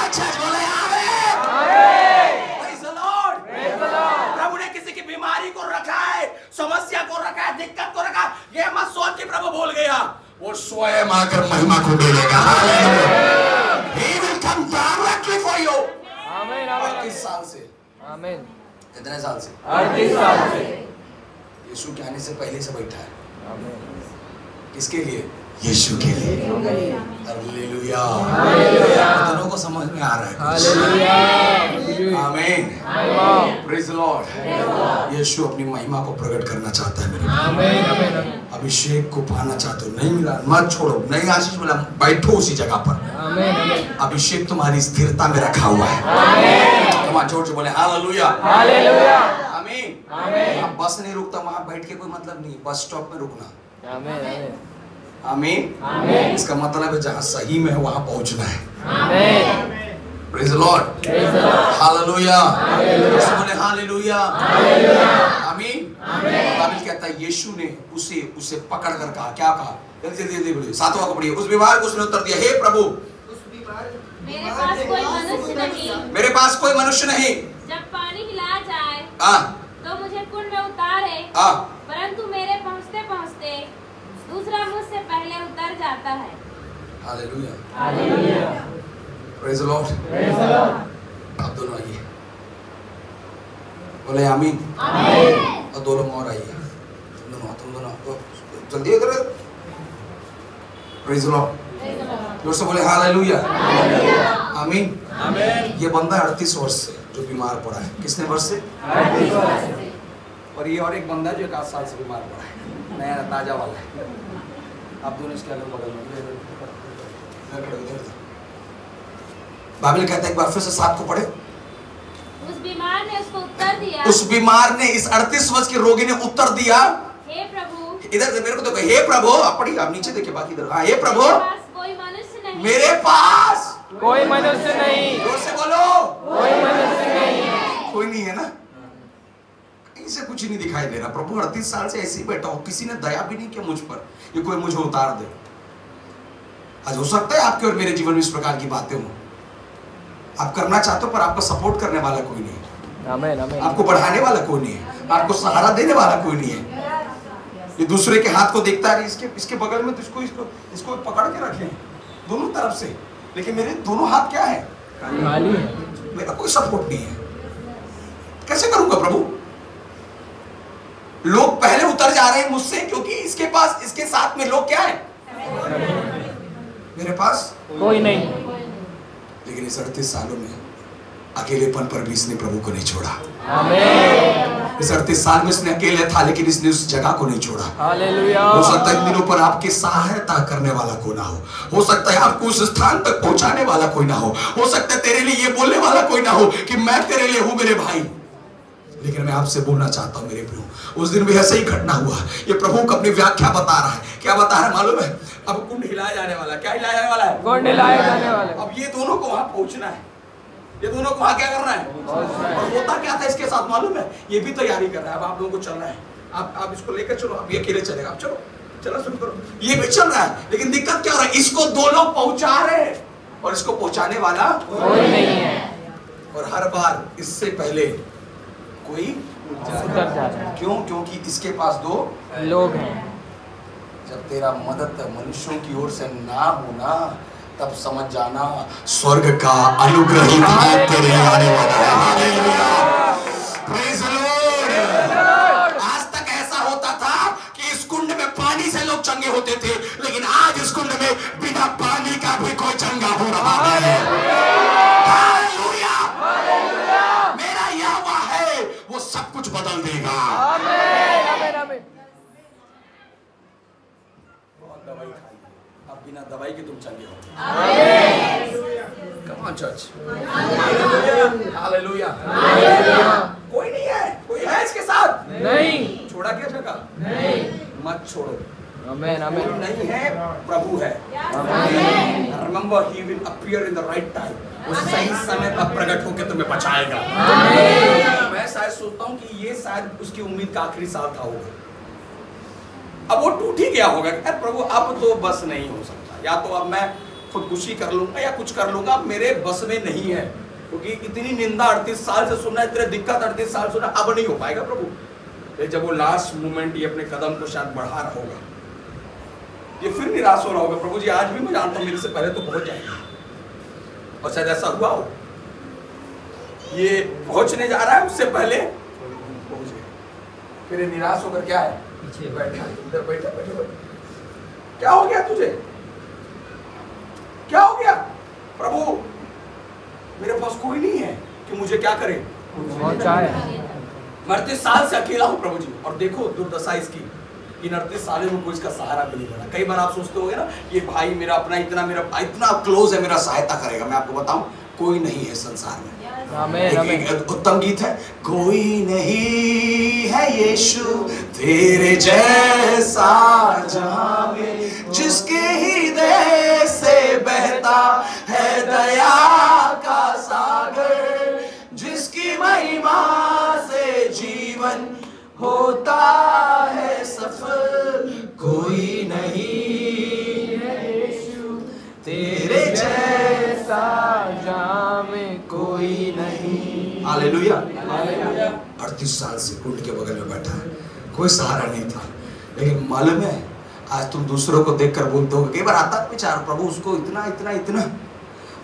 A: अच्छा बोले आमीन, आमीन। Praise the Lord, praise the Lord. प्रभु ने किसी की बीमारी को रखा है, समस्या को रखा है, दिक्कत को रखा, ये मत सोच कि प्रभु भूल गया, वो स्वयं आकर महिमा को दे देगा। Hallelujah, he will come directly for you।
C: आमीन, आमीन।
A: 38 साल से।
C: आमीन।
A: कितने साल से?
C: 38 साल से।
A: यीशु के आने से पहले से बैठा है।
C: आमीन।
A: किसके लिए? यीशु के लिए। Hallelujah,
C: hallelujah.
A: कितनों को समझ में आ रहा है?
C: हालेलुया,
A: आमीन, प्रेज़ द लॉर्ड। यीशु अपनी महिमा को प्रकट करना चाहता है मेरे।
C: आमीन, आमीन।
A: अभिषेक को पाना चाहते हो? नहीं मिला मत छोड़ो, नहीं आशीष मिला, बैठो उसी जगह पर।
C: आमीन, आमीन।
A: अभिषेक तुम्हारी स्थिरता में रखा हुआ है।
C: आमीन।
A: तुम जोर से बोले हालेलुया,
C: हालेलुया।
A: आमीन,
C: आमीन।
A: अब बस नहीं रुकता, वहां बैठ के कोई मतलब नहीं, बस स्टॉप में रुकना।
C: आमीन, आमीन।
A: आमीन, आमीन। इसका मतलब है जहां सही में है वहां पहुंचना है।
C: आमीन,
A: praise the Lord,
C: praise the Lord.
A: Hallelujah, बोले हालेलुया, हालेलुया। आमीन, आमीन। बाइबल कहता है यीशु ने उसे पकड़ कर कहा, क्या कहा? जल्दी जल्दी बोलिए, 7वां को पढ़िए। उस बीमार को उसने उत्तर दिया, हे प्रभु,
B: मेरे पास कोई मनुष्य नहीं,
A: मेरे पास कोई मनुष्य नहीं,
B: जब पानी हिलाया जाए तो मुझे कुंड में उतारे, परंतु मेरे पहुंचते पहुंचते दूसरा मुझसे पहले उतर जाता है।
A: Hallelujah,
C: hallelujah.
A: Praise the Lord,
C: praise the Lord.
A: आप दोनों आइए, बोले आमीन,
B: आमीन।
A: और 2 लोग और आइए, तुम दोनों जल्दी इधर। Praise the Lord. जोर से बोले हालेलुया। आमीन। आमीन। ये बंदा 38 वर्ष से जो बीमार पड़ा है। कितने वर्ष से? 38 वर्ष से। और ये और एक बंदा जो 1 साल से बीमार पड़ा है, नया ताजा वाला है। आप दोनों इसके अगल बगल में। बाइबल कहता है एक बार फिर से 7 को पढ़े।
B: उस बीमार ने उसको उत्तर दिया।
A: उस बीमार ने, इस 38 वर्ष के रोगी ने उत्तर दिया,
B: हे प्रभु।
A: इधर से मेरे को देखो, हे प्रभु। आप पढ़िए, आप नीचे देखिए, बाकी इधर। हाँ, हे प्रभु,
B: कोई मनुष्य नहीं।
A: मेरे पास
C: कोई मनुष्य नहीं।
A: जोर से बोलो,
C: कोई मनुष्य नहीं है।
A: कोई नहीं है ना, कहीं से कुछ नहीं दिखाई दे रहा। प्रभु 38 साल से ऐसे ही बैठा हो, किसी ने दया भी नहीं किया मुझ पर, ये कोई मुझे उतार दे। आज हो सकता है आपके और मेरे जीवन में इस प्रकार की बातें हो, आप करना चाहते हो पर आपको सपोर्ट करने वाला कोई नहीं है।
C: आमीन, आमीन।
A: आपको बढ़ाने वाला कोई नहीं है, आपको सहारा देने वाला कोई नहीं है। ये दूसरे के हाथ को देखता है, इसके बगल में, तो इसको पकड़ के रखे दोनों तरफ से, लेकिन मेरे दोनों हाथ क्या है?
C: खाली है।
A: मेरा कोई सपोर्ट नहीं है। कैसे करूंगा प्रभु? लोग पहले उतर जा रहे हैं मुझसे, क्योंकि इसके पास, इसके साथ में लोग क्या है? मेरे पास
C: कोई नहीं।
A: लेकिन इस 38 सालों में अकेलेपन पर भी इसने प्रभु को नहीं छोड़ा।
C: आमीन।
A: इस 38 साल में इसने अकेले था, लेकिन इसने उस जगह को नहीं छोड़ा।
C: हालेलुया।
A: हो सकता है इन दिनों पर आपकी सहायता करने वाला कोई ना हो सकता है आपको उस स्थान तक पहुंचाने वाला कोई ना हो सकता है तेरे लिए ये बोलने वाला कोई ना हो कि मैं तेरे लिए हूं मेरे भाई। लेकिन मैं आपसे बोलना चाहता हूं मेरे प्रियो, उस दिन भी ऐसे ही घटना हुआ। ये प्रभु को अपनी व्याख्या बता रहा है। क्या बता रहा है मालूम है? अब कुंड हिलाया जाने वाला है। क्या हिलाया जाने वाला है?
C: कुंड हिलाया जाने वाला है।
A: अब ये दोनों को वहां पहुंचना है, ये दोनों को वहां क्या करना है? और होता क्या था इसके साथ मालूम है? ये भी तैयारी कर रहा है। अब आप लोगों को चलना है, आप इसको लेकर चलो। अब ये अकेले चलेगा, आप चलो, चलो शुरू करो। ये भी चल रहा है, लेकिन दिक्कत क्या हो रहा है? इसको 2 लोग पहुंचा रहे हैं और इसको पहुंचाने वाला
C: कोई नहीं है।
A: और हर बार इससे पहले कोई
C: उतर जा रहा है।
A: क्यों? क्योंकि इसके पास 2
C: लोग हैं।
A: जब तेरा मदद मनुष्यों की ओर से ना होना, तब समझ जाना स्वर्ग का अनुग्रह ही तेरे लिए आने वाला है। Hallelujah, praise the Lord. आज तक ऐसा होता था कि इस कुंड में पानी से लोग चंगे होते थे, लेकिन आज इस कुंड में बिना पानी का भी कोई चंगा हो रहा है। हालेलुया, मेरा यहोवा है, वो सब कुछ बदल देगा।
C: आमीन, आमीन, आमीन।
A: दवाई खाई, अब बिना दवाई के तुम चंगे हो। कम ऑन चर्च। हालेलुया। कोई नहीं है, कोई है इसके साथ? नहीं। छोड़ा क्या जगह? नहीं। मत छोड़ो।
C: आमीन, आमीन।
A: नहीं है, प्रभु है। आमीन। Remember, he will appear in the right time. वो सही समय पर प्रकट होकर तुम्हें बचाएगा। आमीन। मैं शायद सोचता हूँ कि ये शायद उसकी उम्मीद का आखिरी साल था होगा। अब वो टूट ही गया होगा। यार प्रभु अब तो बस नहीं हो सकता, या तो अब मैं खुदकुशी कर लूंगा या कुछ कर लूंगा, मेरे बस में नहीं है। क्योंकि इतनी निंदा 38 साल से सुना, इतनी दिक्कत 38 साल सुना, अब नहीं हो पाएगा प्रभु। जब वो लास्ट मोमेंट ये अपने कदम को शायद बढ़ा रहा होगा, ये फिर निराश हो रहा होगा। प्रभु जी आज भी मैं जानता हूँ मेरे से पहले तो पहुंच जाएगा, और शायद ऐसा हुआ हो, ये पहुंचने जा रहा है उससे पहले पहुंच गया। फिर निराश होकर क्या है? बैठा, इधर बैठा, बैठा। क्या हो गया तुझे? क्या हो गया? प्रभु मेरे पास कोई नहीं है कि मुझे क्या करे? मैं 38 साल से अकेला हूं प्रभु जी। और देखो दुर्दशा इसकी, इन 38 सालों में कोई इसका सहारा भी नहीं बना। कई बार आप सोचते होगे ना, ये भाई मेरा अपना इतना क्लोज है, मेरा सहायता करेगा। मैं आपको बताऊं, कोई नहीं है संसार में। एक उत्तम गीत है, कोई नहीं है यीशु तेरे जैसा जहां में, जिसके हृदय से बहता है दया का सागर, जिसकी महिमा से जीवन होता है सफल। कोई नहीं है यीशु तेरे जैसा जहां में कोई नहीं। हालेलुया। 38 साल से कुंड के बगल में बैठा है, कोई सहारा नहीं था। लेकिन मालूम है, आज तुम दूसरों को देखकर बोलते हो, कई बार आता है विचार, प्रभु उसको इतना इतना इतना,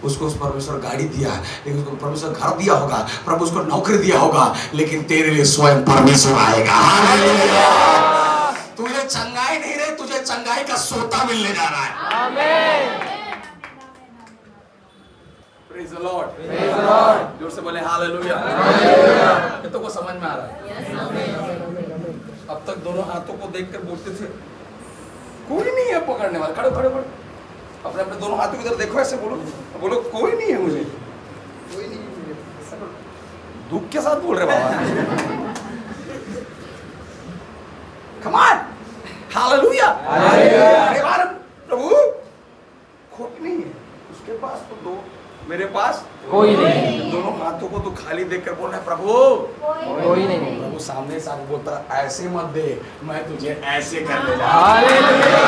A: उसको उस परमेश्वर गाड़ी दिया, लेकिन उसको परमेश्वर घर दिया होगा, प्रभु उसको नौकरी दिया होगा, लेकिन तेरे लिए स्वयं परमेश्वर आएगा। हालेलुया। तुझे चंगाई नहीं रही, तुझे चंगाई का सोता मिलने जा रहा है।
C: आमीन।
A: Praise the Lord. जोर से बोले हालेलुया। कितनों को समझ में आ रहा है? अब तक दोनों हाथों को देखकर बोलते थे कोई नहीं है पकड़ने वाला। खड़े खड़े खड़े अपने अपने दोनों हाथों की तरफ देखो, ऐसे बोलो, बोलो कोई नहीं है मुझे, कोई नहीं है। दुख के साथ बोल रहे बाबा। Come on, hallelujah. प्रभु खोट नहीं है उसके पास तो दो, मेरे पास
C: कोई नहीं।
A: दोनों हाथों को तो खाली देखकर बोल रहा है प्रभु
C: कोई नहीं।
A: प्रभु सामने साथ बोलता ऐसे मत दे, मैं तुझे ऐसे कर ले जा।
C: Hallelujah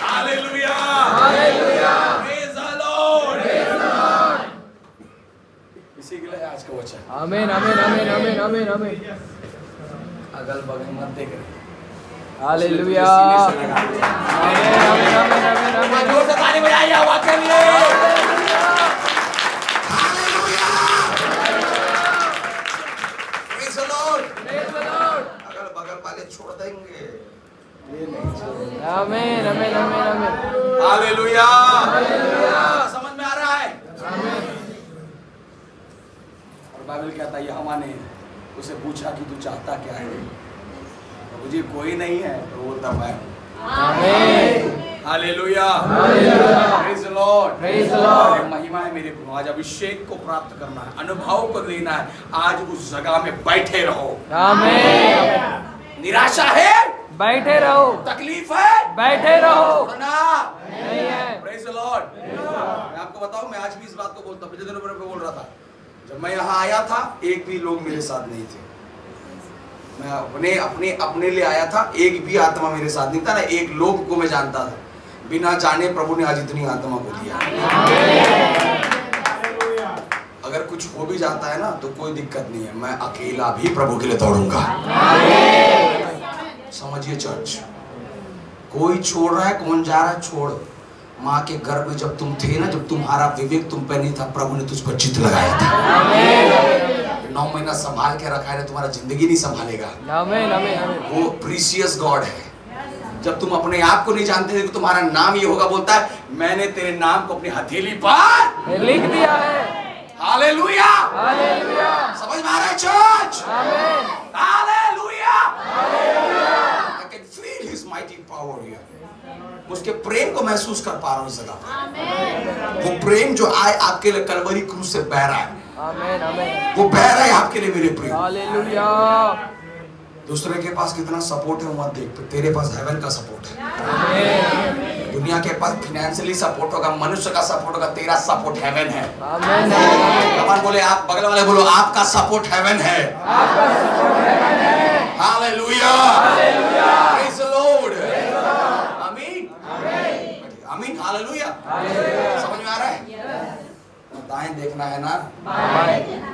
A: hallelujah
C: hallelujah.
A: Praise the Lord. इसी के लिए आज का वचन।
C: आमीन आमीन आमीन आमीन आमीन आमीन।
A: अगल बगल मत देख रहे।
C: हालेलुया आमीन आमीन आमीन आमीन आमीन।
A: जोर से ताली बजाइए हवा के लिए। छोड़ देंगे ये नहीं छोड़ेंगे।
C: आमीन आमीन आमीन आमीन।
A: हालेलुया समझ में आ रहा है? और बाइबल कहता है हमा ने उसे पूछा कि तू चाहता क्या है? प्रभु जी कोई नहीं है तो बोलता मैं।
C: आमीन
A: hallelujah
C: hallelujah.
A: Praise the Lord
C: praise the Lord.
A: महिमा है मेरे को। आज अभिषेक को प्राप्त करना है, अनुभव को लेना है। आज उस जगह में बैठे रहो।
C: आमीन।
A: निराशा है
C: बैठे रहो,
A: तकलीफ है
C: बैठे रहो,
A: छोड़ना
C: नहीं है।
A: Praise the Lord. मैं आपको बताऊं, मैं आज भी इस बात को बोलता हूं। पिछले दिनों में बोल रहा था, जब मैं यहाँ आया था एक भी लोग मेरे साथ नहीं थे। मैं अपने लिए आया था, एक भी आत्मा मेरे साथ नहीं था ना। एक लोग को मैं जानता था, बिना जाने प्रभु ने आज इतनी आत्मा को दिया। अगर कुछ हो भी जाता है ना तो कोई दिक्कत नहीं है, मैं अकेला भी प्रभु के लिए दौड़ूंगा। समझिए चर्च, कोई छोड़ रहा है, कौन जा रहा है, छोड़। माँ के गर्भ में जब तुम थे ना, जब तुम्हारा विवेक तुम पे नहीं था, प्रभु ने तुझ पर चित लगाया था। 9 महीना संभाल के रखा है, तुम्हारा जिंदगी नहीं संभालेगा।
C: आमीन आमीन आमीन।
A: वो प्रीशियस गॉड है। जब तुम अपने आप को नहीं जानते थे कि तुम्हारा नाम ये होगा, बोलता है मैंने तेरे नाम को अपनी हथेली पर
C: लिख दिया है।
A: Hallelujah
C: hallelujah.
A: समझ में आ रहा है चर्च?
C: आमीन
A: hallelujah.
C: Hallelujah.
A: I can feel his mighty power here. उसके प्रेम को महसूस कर पा रहा हूँ इस जगह। वो प्रेम जो आए आपके लिए कलवरी क्रूस से बह रहा है।
C: आमीन आमीन।
A: वो बह रहा है आपके लिए मेरे प्रिय।
C: हालेलुया।
A: दूसरे के पास कितना सपोर्ट है मत देख, तेरे पास हेवन का सपोर्ट है। दुनिया के पास फाइनेंशियली सपोर्ट होगा, मनुष्य का सपोर्ट होगा, तेरा सपोर्ट हेवन है।
C: आमीन।
A: भगवान बोले, आप बगल वाले बोलो आपका सपोर्ट हेवन है।
C: आपका सपोर्ट हेवन है।
A: Hallelujah
C: hallelujah.
A: Praise the Lord. आमीन आमीन हालेलुया। समझ में आ रहा है? दाएं देखना है ना,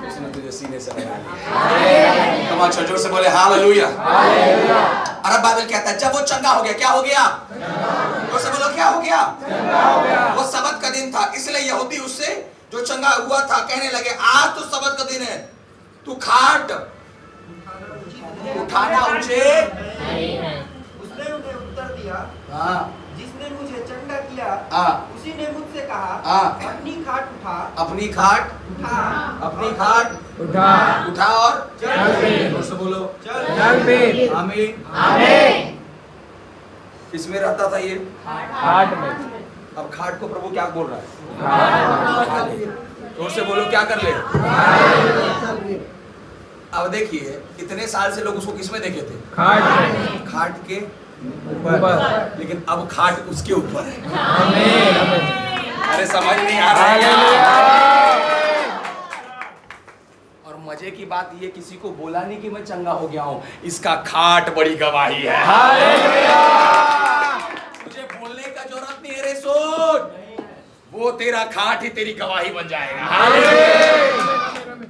A: उसने तुझे सीने से लगा लिया। कमाल जोर से बोले हालेलुया। अरब बाइबल कहता है जब वो चंगा हो गया, क्या हो गया? जोर से बोलो क्या हो गया? वो सबत का दिन था, इसलिए यहूदी उससे जो चंगा हुआ था कहने लगे आज तो सबत का दिन है, तू खाट उठाना उचित नहीं है।
D: उसने उन्हें उत्तर दिया,
A: हाँ
D: जिसने मुझे चंगा किया उसी ने मुझसे कहा अपनी खाट उठा,
A: अपनी खाट
D: उठा,
A: अपनी खाट
C: उठा,
A: उठा और
C: चल फिर।
A: से बोलो
C: चल फिर।
A: आमीन
C: आमीन।
A: किसमें रहता था ये?
C: खाट में।
A: अब खाट को प्रभु क्या बोल रहा है?
C: खाट।
A: जोर से बोलो क्या कर ले? अब देखिए इतने साल से लोग उसको किसमें देखे थे?
C: खाट में।
A: खाट के
C: ऊपर,
A: लेकिन अब खाट उसके ऊपर है।
C: आमीन आमीन।
A: अरे समझ नहीं आ रहा है? और मजे की बात ये, किसी को बोला नहीं कि मैं चंगा हो गया हूँ, इसका खाट बड़ी गवाही है।
C: हालेलुया।
A: मुझे बोलने का जरूरत नहीं है रे सोच, वो तेरा खाट ही तेरी गवाही बन जाएगा।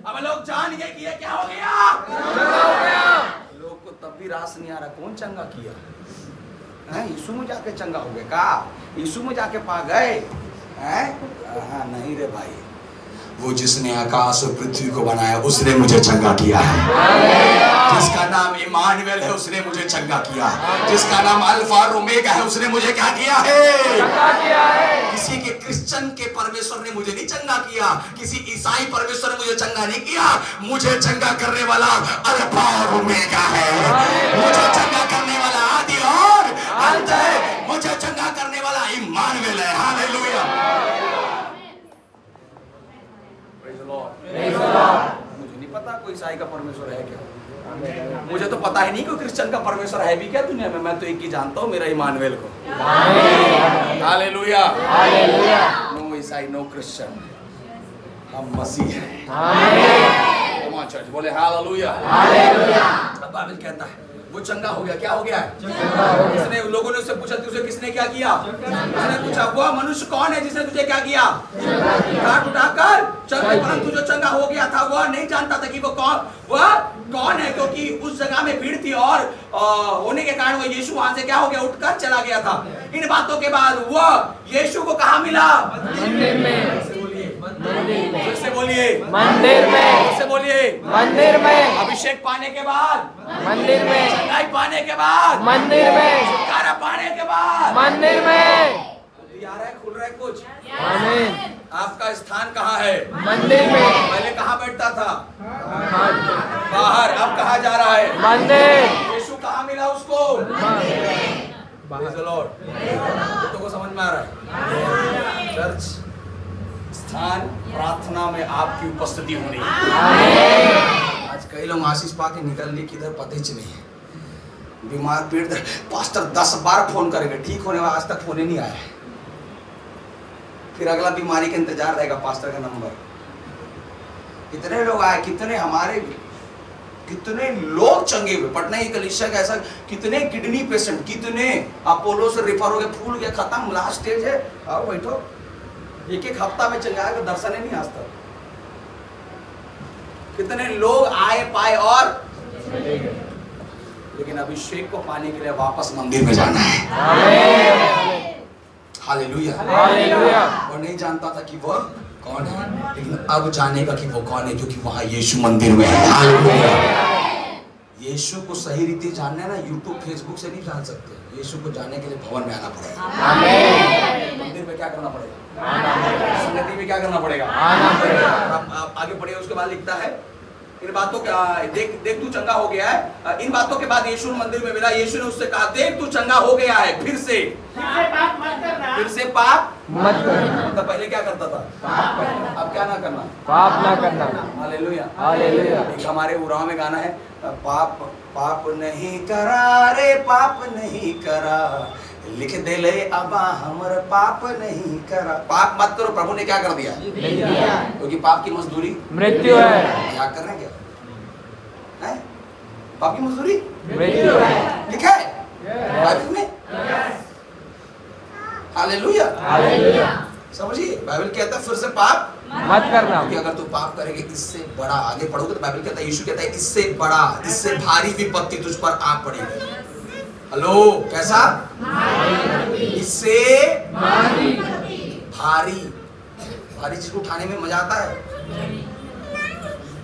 A: अब लोग जान गए कि ये क्या हो गया? लोग को तब भी रास नहीं आ रहा कौन चंगा किया है? यीशु में जाके चंगा हो गए का? यीशु में जाके पा गए हैं? हाँ नहीं रे भाई, वो जिसने आकाश और पृथ्वी को बनाया उसने मुझे चंगा किया है। जिसका नाम इमानुएल है उसने मुझे चंगा किया है। जिसका नाम अल्फा और ओमेगा है उसने मुझे क्या किया है? किसी के क्रिश्चियन के परमेश्वर ने मुझे नहीं चंगा किया, किसी ईसाई परमेश्वर ने मुझे चंगा नहीं किया। मुझे चंगा करने वाला अल्फा और ओमेगा है। मुझे चंगा करने वाला आदि और अंत है। मुझे चंगा करने वाला इमानुएल है। हालेलुया। मुझे नहीं पता कोई ईसाई का परमेश्वर है क्या, मुझे तो पता ही नहीं कोई क्रिश्चियन का परमेश्वर है भी क्या दुनिया में। मैं तो एक ही जानता हूँ, मेरा इमानुएल को। हालेलुया। नो ईसाई, नो क्रिश्चियन, हम मसीह हैं। आमीन। चर्च बोले हालेलुया। अब बाइबल कहता है वो चंगा हो गया। क्या हो गया है? उसने लोगों ने उससे पूछा तुझे किसने क्या किया? उसने पूछा वह मनुष्य कौन है जिसने तुझे क्या किया? काट उठाकर चंगा। परंतु जो चंगा हो गया था वह नहीं जानता था कि वो कौन है, क्योंकि उस जगह में भीड़ थी और होने के कारण वो यीशु वहां से क्या हो गया, उठकर चला गया था। इन बातों के बाद वह यीशु को कहाँ मिला? मंदिर में। से बोलिए मंदिर में। से बोलिए मंदिर में। अभिषेक पाने के बाद मंदिर में। चंगाई पाने के बाद मंदिर में। छुटकारा पाने के बाद मंदिर में। आ रहा है, खुल रहा है कुछ। आमीन। आपका स्थान कहाँ है? मंदिर में। पहले कहाँ बैठता था? बाहर। अब कहाँ जा रहा है? मंदिर। यीशु कहाँ मिला उसको? तो को समझ में आ रहा है? चर्च स्थान प्रार्थना में आपकी उपस्थिति होनी है। आज कई लोग आशीष पाके निकलने किधर पता ही नहीं है। बीमार पीड़ पास्टर 10 बार फोन करेंगे, ठीक होने वाला आज तक होने नहीं आया। फिर अगला बीमारी का इंतजार रहेगा, पास्टर का नंबर। कितने लोग आए, कितने लोग चंगे हुए। पटना की कलीसिया का ऐसा कितने किडनी पेशेंट, कितने अपोलो से रेफर हो गए, फूल गया, खत्म, लास्ट स्टेज है। आओ बैठो। एक हफ्ता में चंगा है, दर्शन ही नहीं आज तक। कितने लोग आए पाए और लेकिन अभिषेक को पाने के लिए वापस मंदिर में जाना है। हालेलुया। वो नहीं जानता था कि वो कौन है, लेकिन अब जानेगा कि वो कौन है, क्योंकि वहां यीशु मंदिर में है। हालेलुया। यीशु को सही रीति जानना ना यूट्यूब फेसबुक से नहीं जान सकते। यीशु को जानने के लिए भवन में आना पड़ेगा। मंदिर में क्या करना पड़ेगा? संगति में क्या करना पड़ेगा? आना पड़ेगा। आप आगे पढ़िए, उसके बाद लिखता है इन बातों का देख तू चंगा हो गया है। इन बातों के बाद यीशु मंदिर में मिला। यीशु ने उससे कहा देख तू चंगा हो गया है, फिर से पाप मत करना। तो पहले क्या करता था? अब क्या ना करना? पाप ना करना। हालेलुया। हालेलुया। एक हमारे उराव में गाना है, पाप नहीं करा रे, पाप नहीं करा, लिख दे ले अबा हमर पाप नहीं करा। पाप मत करो, प्रभु ने क्या कर दिया? क्योंकि पाप की मजदूरी मृत्यु है। क्या कर रहे हैं? क्या है? पाप की मजदूरी मृत्यु है, लिखा है बाइबल में। हालेलुया। हालेलुया। समझिए, बाइबल कहता है फिर से पाप मत करना, क्योंकि अगर तू पाप करेंगे इससे बड़ा, आगे पढ़ोगे तो बाइबल कहता है, यीशु कहता है इससे बड़ा, इससे भारी विपत्ति तुझ पर आ पड़ेगी। हेलो, कैसा? इससे भारी चीज को उठाने में मजा आता है।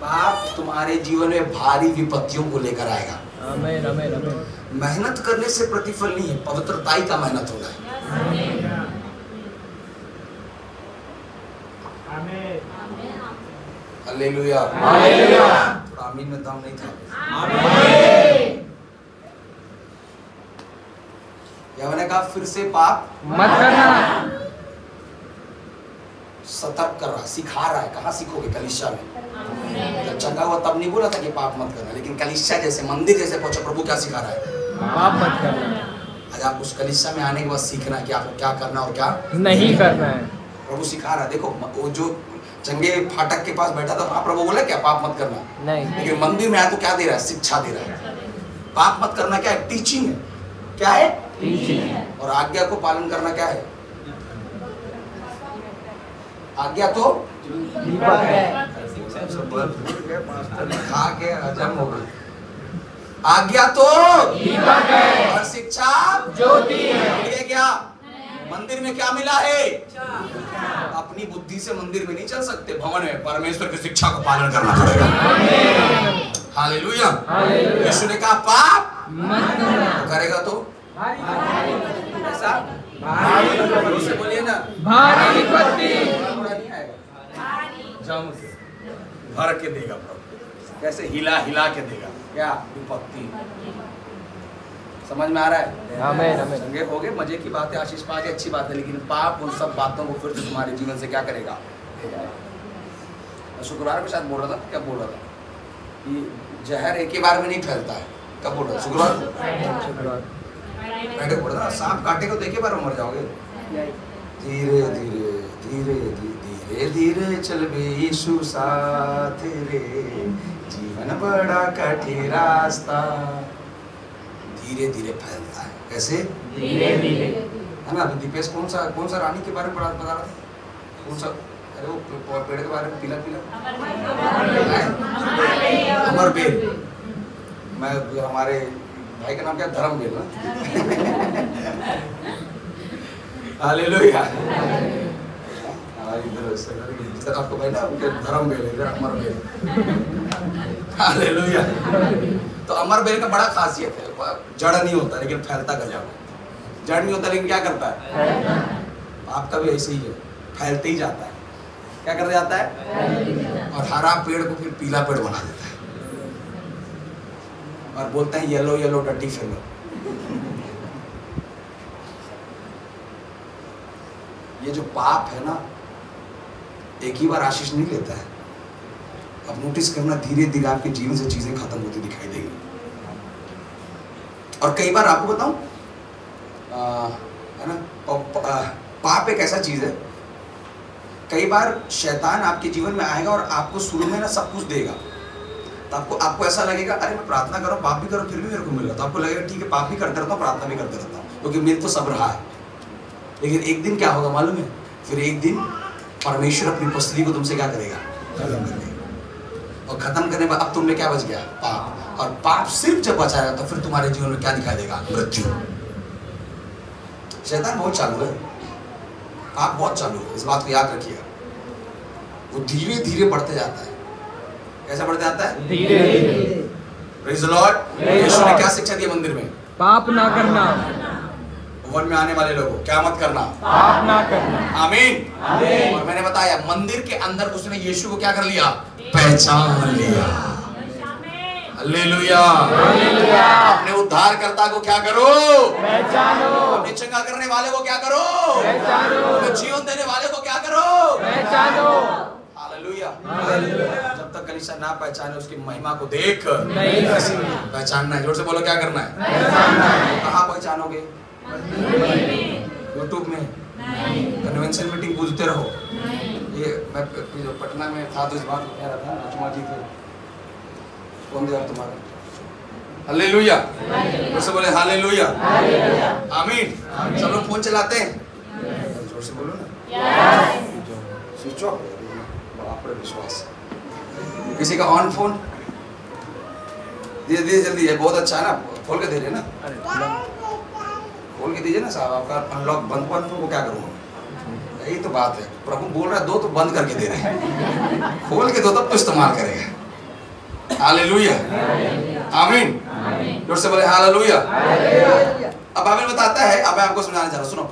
A: पाप तुम्हारे जीवन में भारी विपत्तियों को लेकर आएगा। आमीन, आमीन, आमीन। मेहनत करने से प्रतिफल नहीं है, पवित्रताई का मेहनत होना है। हालेलुया। हालेलुया। आमीन में दम नहीं था। आमीन। मैंने कहा फिर से पाप मत करना। सतर्क कर रहा, सिखा रहा है। कहाँ सीखोगे? कलीसिया में। जब चंगा हुआ तब नहीं बोला था कि पाप मत करना, लेकिन कलीसिया जैसे मंदिर जैसे पहुंचा, प्रभु क्या सिखा रहा है? पाप मत करना। आज आप उस कलीसिया में आने के बाद सीखना है कि आपको क्या करना और क्या नहीं करना है। प्रभु सिखा रहा है। देखो वो जो चंगे फाटक के पास बैठा था वहां प्रभु बोला क्या? पाप मत करना नहीं, लेकिन मंदिर में आया तो क्या दे रहा है? शिक्षा दे रहा है। पाप मत करना क्या है? टीचिंग है। क्या है? टीचिंग। और आज्ञा को पालन करना क्या है? आज्ञा तो दीपक है। खा के हजम हो गई। आज्ञा तो दीपक है और शिक्षा ज्योति है। क्या मंदिर में क्या मिला है? अपनी अपनी बुद्धि से मंदिर में नहीं चल सकते, भवन में परमेश्वर की शिक्षा को पालन करना पड़ेगा। हालेलुया। यीशु ने कहा पाप मत करना, करेगा तो ऐसा भारी, बोलिए ना, भारी विपत्ति भर के देगा प्रभु, कैसे हिला हिला के देगा, क्या विपत्ति। समझ में आ रहा है? आमीन आमीन। संगे हो गए, मजे की बात है, आशीष पा के अच्छी बात है, लेकिन पाप उन सब बातों को फिर से तुम्हारे जीवन से क्या करेगा? शुक्रवार को शायद बोल रहा था, क्या बोल रहा था कि जहर एक ही बार में नहीं फैलता है। कब बोल रहा था? शुक्रवार बैठे बोल रहा था, सांप काटे को देखे बार मर जाओगे। धीरे धीरे धीरे धीरे धीरे चल बे यीशु साथ रे, जीवन बड़ा कठिन रास्ता, धीरे धीरे फैलता है। कैसे? धीरे धीरे, है ना। दीपेश कौन सा रानी के बारे में बता रहा था? कौन सा? अरे वो पेड़ के बारे में, पीला पीला अमरबेल। मैं हमारे भाई का नाम क्या? धर्मबेल ना। हालेलुया। इधर आपको भाई ना उनके धर्मबेल, इधर अमरबेल। हालेलुया। तो अमरबेल का बड़ा खासियत है, जड़ नहीं होता लेकिन फैलता कर जाता। जड़ नहीं होता लेकिन क्या करता है? आपका भी ऐसे ही है, फैलते ही जाता है। क्या कर जाता है? और हरा पेड़ को फिर पीला पेड़ बना देता है, और बोलते हैं येलो येलो डर्टी फेलो। ये जो पाप है ना, एक ही बार आशीष नहीं लेता है। अब नोटिस करना, धीरे धीरे आपके जीवन से चीजें खत्म होती दिखाई देगी। और कई बार आपको बताऊं, है ना, पाप एक ऐसा चीज है, कई बार शैतान आपके जीवन में आएगा और आपको शुरू में ना सब कुछ देगा, तो आपको ऐसा लगेगा अरे मैं प्रार्थना करूं, पाप भी करूं, फिर भी मेरे को मिल रहा, तो आपको लगेगा ठीक है, पाप भी करते रहता हूं, प्रार्थना भी करते रहता हूं, क्योंकि मेरे तो सब रहा है। लेकिन एक दिन क्या होगा मालूम है? फिर एक दिन परमेश्वर अपनी उपस्थिति को तुमसे क्या करेगा? खत्म कर देगा। और खत्म करने पर अब तुम में क्या बच गया? पाप। और पाप सिर्फ जब बचाएगा तो फिर तुम्हारे जीवन में क्या दिखाई देगा? मृत्यु। शैतान बहुत चालू है, पाप बहुत चालू है, इस बात को याद रखिएगा। वो धीरे धीरे बढ़ते जाता है। कैसा बढ़ते जाता है? धीरे धीरे। Praise the Lord. यीशु ने क्या शिक्षा दी मंदिर में? पाप ना करना। भवन में आने वाले लोगों क्या मत करना? पाप ना करना। आमीन। और मैंने बताया मंदिर के अंदर उसने यीशु को क्या कर लिया? पहचान लिया। हालेलुया। अपने उद्धारकर्ता को क्या करो? पहचानो। अपने चंगा करने वाले को क्या करो? पहचानो। अपने जीवन देने वाले को क्या करो? पहचानो। हालेलुया। जब तक कलीसिया ना पहचाने उसकी महिमा को देख नहीं पहचानना है। जोर से बोलो, क्या करना है? कहाँ पहचानोगे? यूट्यूब में, कन्वेंशन मीटिंग पूछते रहो। ये मैं जो पटना में था तो इस बात को कह रहा था, लक्ष्मा जी थे, कौन दिया तुम्हारा? हालेलुया। जोर से बोले हालेलुया। आमीन। सब लोग फोन चलाते हैं? जोर से बोलो ना। स्विच ऑफ, आप पर विश्वास। किसी का ऑन फोन? धीरे धीरे जल्दी है, बहुत अच्छा है ना, खोल के दे रहे ना, खोल के दीजिए ना साहब। आपका अनलॉक बंद को क्या करूँगा? यही तो बात है, प्रभु बोल रहा है दो तो बंद करके दे रहे हैं, खोल के दो तब तो इस्तेमाल करेगा। हालेलुया। आमीन। जोर से बोले हालेलुया। अब बाइबल बताता है, अब मैं आपको समझाने जा रहा हूं, सुनो।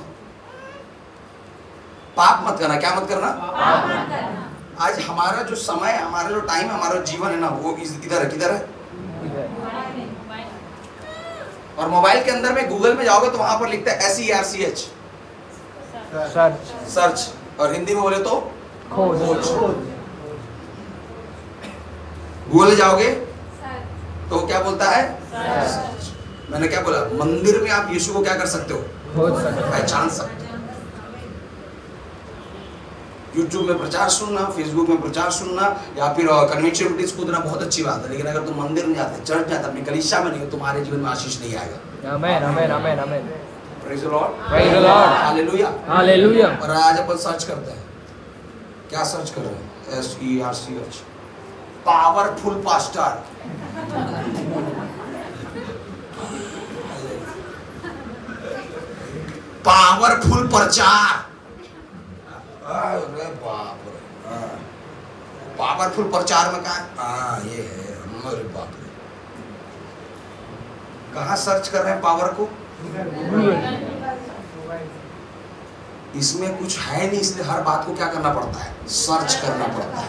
A: पाप मत करना। क्या मत करना? पाप मत करना। आज हमारा जो समय, हमारा जो टाइम, हमारा जीवन है ना, वो इधर है। किधर है? और मोबाइल के अंदर में गूगल में जाओगे तो वहां पर लिखता है SERCH, सर्च। और हिंदी में बोले तो खोज। गूगल जाओगे तो क्या बोलता है? सर्च। मैंने क्या बोला? मंदिर में आप यीशु को क्या कर सकते हो? पहचान सकते हो। यूट्यूब में प्रचार सुनना, फेसबुक में प्रचार सुनना, या फिर कन्वेंशन मीटिंग्स कूदना बहुत अच्छी बात है, लेकिन अगर तुम मंदिर में जाते, चर्च जाते, अपनी कलीसिया में नहीं हो, तुम्हारे जीवन में आशीष नहीं आएगा। आमीन आमीन आमीन आमीन। Praise the Lord. Praise the Lord. Hallelujah हालेलुया। और आज अपन सर्च करते हैं, क्या सर्च कर रहे हैं? SERCH, powerful pastor. पावरफुल प्रचार। पावरफुल प्रचार में कहा ये है, अरे बाप रे, कहाँ सर्च कर रहे हैं पावर को? इसमें कुछ है नहीं, इसलिए हर बात को क्या करना पड़ता है? सर्च करना पड़ता है।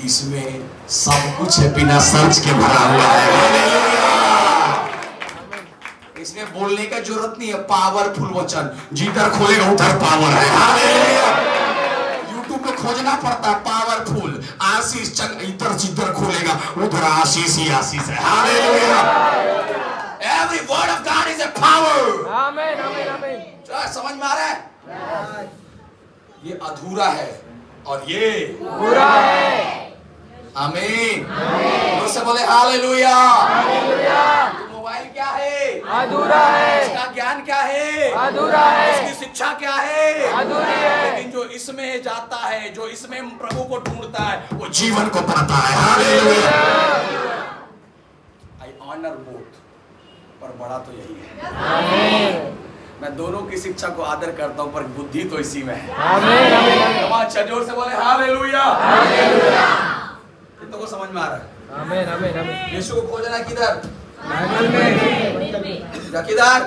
A: इसमें सब कुछ है बिना सर्च के भरा हुआ है। इसमें बोलने का जरूरत नहीं है, पावरफुल वचन, जिधर खोलेगा उधर पावर है। यूट्यूब पे खोजना पड़ता है पावरफुल आशीष, इधर जिधर खोलेगा उधर आशीष ही आशीष है। Hallelujah. Every word of God is a power.
C: आमीन आमीन आमीन।
A: समझ में आ रहा है? ये अधूरा है और ये
C: पूरा है।
A: आमीन। उससे बोले हालेलुया। मोबाइल क्या है?
C: अधूरा है।
A: इसका ज्ञान क्या है?
C: अधूरा है।
A: इसकी शिक्षा क्या है?
C: अधूरी है।
A: लेकिन जो इसमें जाता है, जो इसमें प्रभु को ढूंढता है, वो जीवन को पाता है। हालेलुया। I honor both, पर बड़ा तो यही है।
C: आमीन।
A: मैं दोनों की शिक्षा को आदर करता हूँ, पर बुद्धि तो इसी में है।
C: आमीन आमीन।
A: अच्छा जोर से बोले हालेलुया।
C: हालेलुया।
A: कितनों को समझ में आ रहा है?
C: आमीन आमीन आमीन।
A: यीशु को खोजना किधर?
C: बाइबल में।
A: किधर?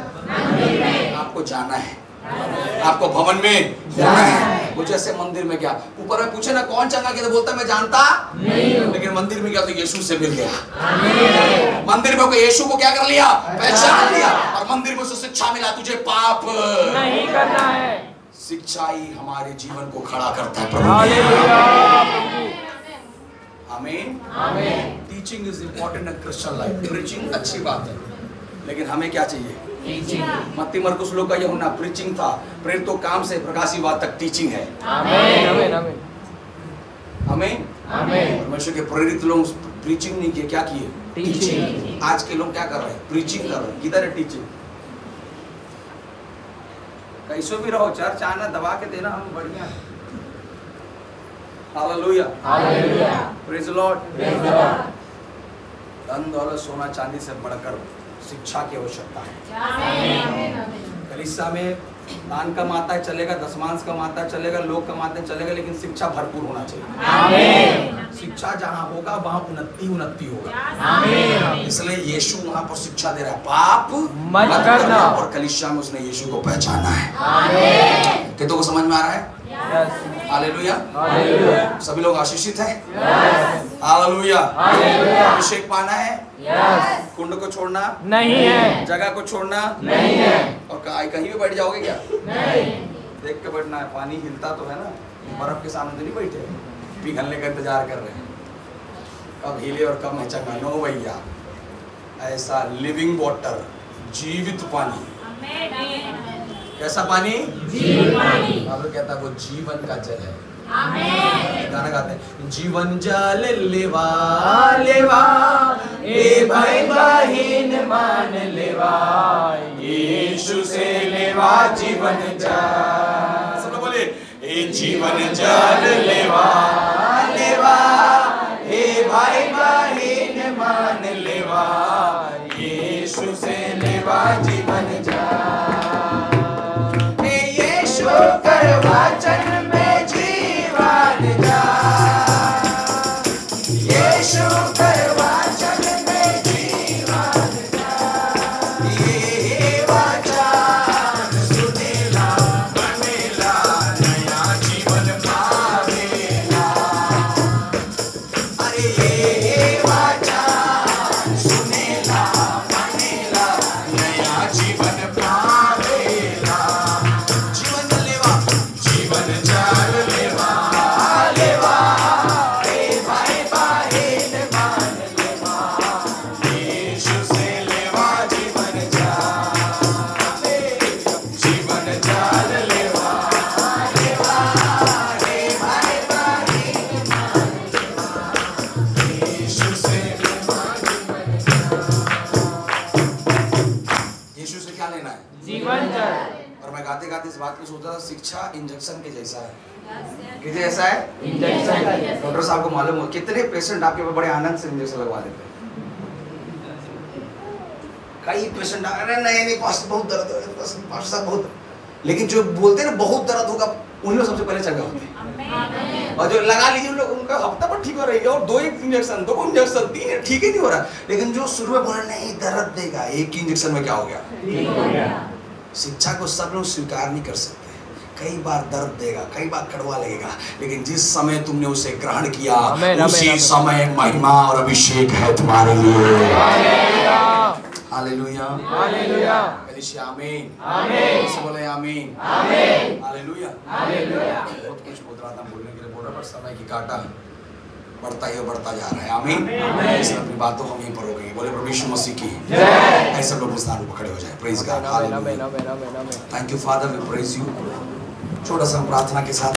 A: आपको जाना है, आपको भवन में जाना है। वो जैसे मंदिर में गया, ऊपर में पूछे ना कौन चंगा किया, तो बोलता मैं जानता नहीं, लेकिन मंदिर में गया तो यीशु से मिल गया। मंदिर में यीशु को क्या कर लिया? पहचान लिया। और मंदिर में उसे शिक्षा मिला, तुझे पाप
C: नहीं करना है।
A: शिक्षा ही हमारे जीवन को खड़ा करता है। प्रभु आमीन आमीन। Teaching is important in Christian life. Preaching अच्छी बात है, लेकिन हमें क्या चाहिए? मत्ती मरकुस लोग का यूहन्ना प्रीचिंग था, प्रेरित तो काम से प्रकाशित बात तक टीचिंग है।
C: आमीन आमीन आमीन
A: आमीन आमीन। परमेश्वर के प्रेरित लोग प्रीचिंग नहीं किए, क्या किए? टीचिंग। आज के लोग क्या कर रहे हैं? प्रीचिंग कर रहे हैं। किधर है टीचिंग? कैसे भी रहो, चर्च आना दबा के देना, हम बढ़िया है। Hallelujah hallelujah. Praise the Lord. धन दौलत सोना चांदी से बढ़कर शिक्षा की आवश्यकता है। कलीसिया में दान कमाता है चलेगा, दशमांश कमाता है चलेगा, लोग कमाते हैं चलेगा, लेकिन शिक्षा भरपूर होना चाहिए। आमीन। शिक्षा जहाँ होगा वहाँ उन्नति होगा। इसलिए यीशु वहाँ पर शिक्षा दे रहा है, पाप
C: मत करना।
A: और कलीसिया में उसने यीशु को पहचाना है। कितनों को समझ में आ रहा है? Hallelujah hallelujah. सभी लोग आशीषित हैं? Hallelujah hallelujah. अभिषेक पाना है? कुंड को छोड़ना
C: नहीं है,
A: जगह को छोड़ना
C: नहीं है।
A: और कहीं भी बैठ जाओगे क्या?
C: नहीं।
A: देख के बैठना है। पानी हिलता तो है ना, बर्फ के सामने तो नहीं बैठे, पिघलने का इंतजार कर रहे हैं कब हिले और कब चंगा। नो भैया, ऐसा लिविंग वाटर, जीवित पानी। कैसा पानी? जीवित पानी। बाइबल कहता है वो जीवन का जल है। आमीन। गाना गाते हैं, जीवन जल लेवा लेवा ए भाई बहिन मान लेवा, यीशु से लेवा जीवन जल। सब लोग बोले ए जीवन जल लेवा लेवा ए भाई बहिन मान लेवा, यीशु से लेवा जीवन जल। यीशु कर वचन में जीवन जल, यीशु कर वचन में जीवन जल। ये वचन सुनेला बनेला, नया जीवन पावेला। अरे ये वचन सुनेला बनेला, नया जीवन पावेला। जीवन लेवा, जीवन जल लेवा लेवा ए भाई बहिन मान लेवा, यीशु से लेवा जीवन जल। जीवन जल लेवा लेवा ए भाई बहिन मान लेवा, यीशु से लेवा जीवन जल। यीशु से क्या लेना है?
C: जीवन जल।
A: और मैं गाते गाते इस बात को सोचा था, शिक्षा इंजेक्शन के जैसा है। कितने जैसा है?
C: इंजेक्शन।
A: डॉक्टर साहब को मालूम हो कितने पेशेंट आपके बड़े आनंद से इंजेक्शन लगवा लेते हैं। कई पेशेंट अरे नहीं पास्टर बहुत दर्द है, पास्टर साहब बहुत, लेकिन जो बोलते हैं ना बहुत दर्द होगा, उन्हीं को सबसे पहले चंगा होते हैं। और जो लगा लीजिए लोग उनका हफ्ता पर ठीक हो रही है, और 2 इंजेक्शन 2 इंजेक्शन 3 ठीक ही नहीं हो रहा। लेकिन जो शुरू में बोला नहीं दर्द देगा, 1 इंजेक्शन में क्या हो गया? शिक्षा को सब लोग स्वीकार नहीं कर सकते। कई बार दर्द देगा, कई बार कड़वा लगेगा, लेकिन जिस समय तुमने उसे ग्रहण किया उसी समय महिमा और अभिषेक है तुम्हारे लिए। हालेलुया हालेलुया आमीन आमीन से बोले आमीन आमीन हालेलुया हालेलुया। बहुत कुछ बोल रहा था, बोलने के लिए बोल रहा, पर समय की काटा बढ़ता ही बढ़ता जा रहा है। आमीन आमीन। अपनी बातों हम यहीं पर हो गई। बोले प्रभु यीशु मसीह की जय। ऐसे लोग स्थान पर खड़े हो जाए। Praise God hallelujah. Thank you Father, we praise you. छोटा सा प्रार्थना के साथ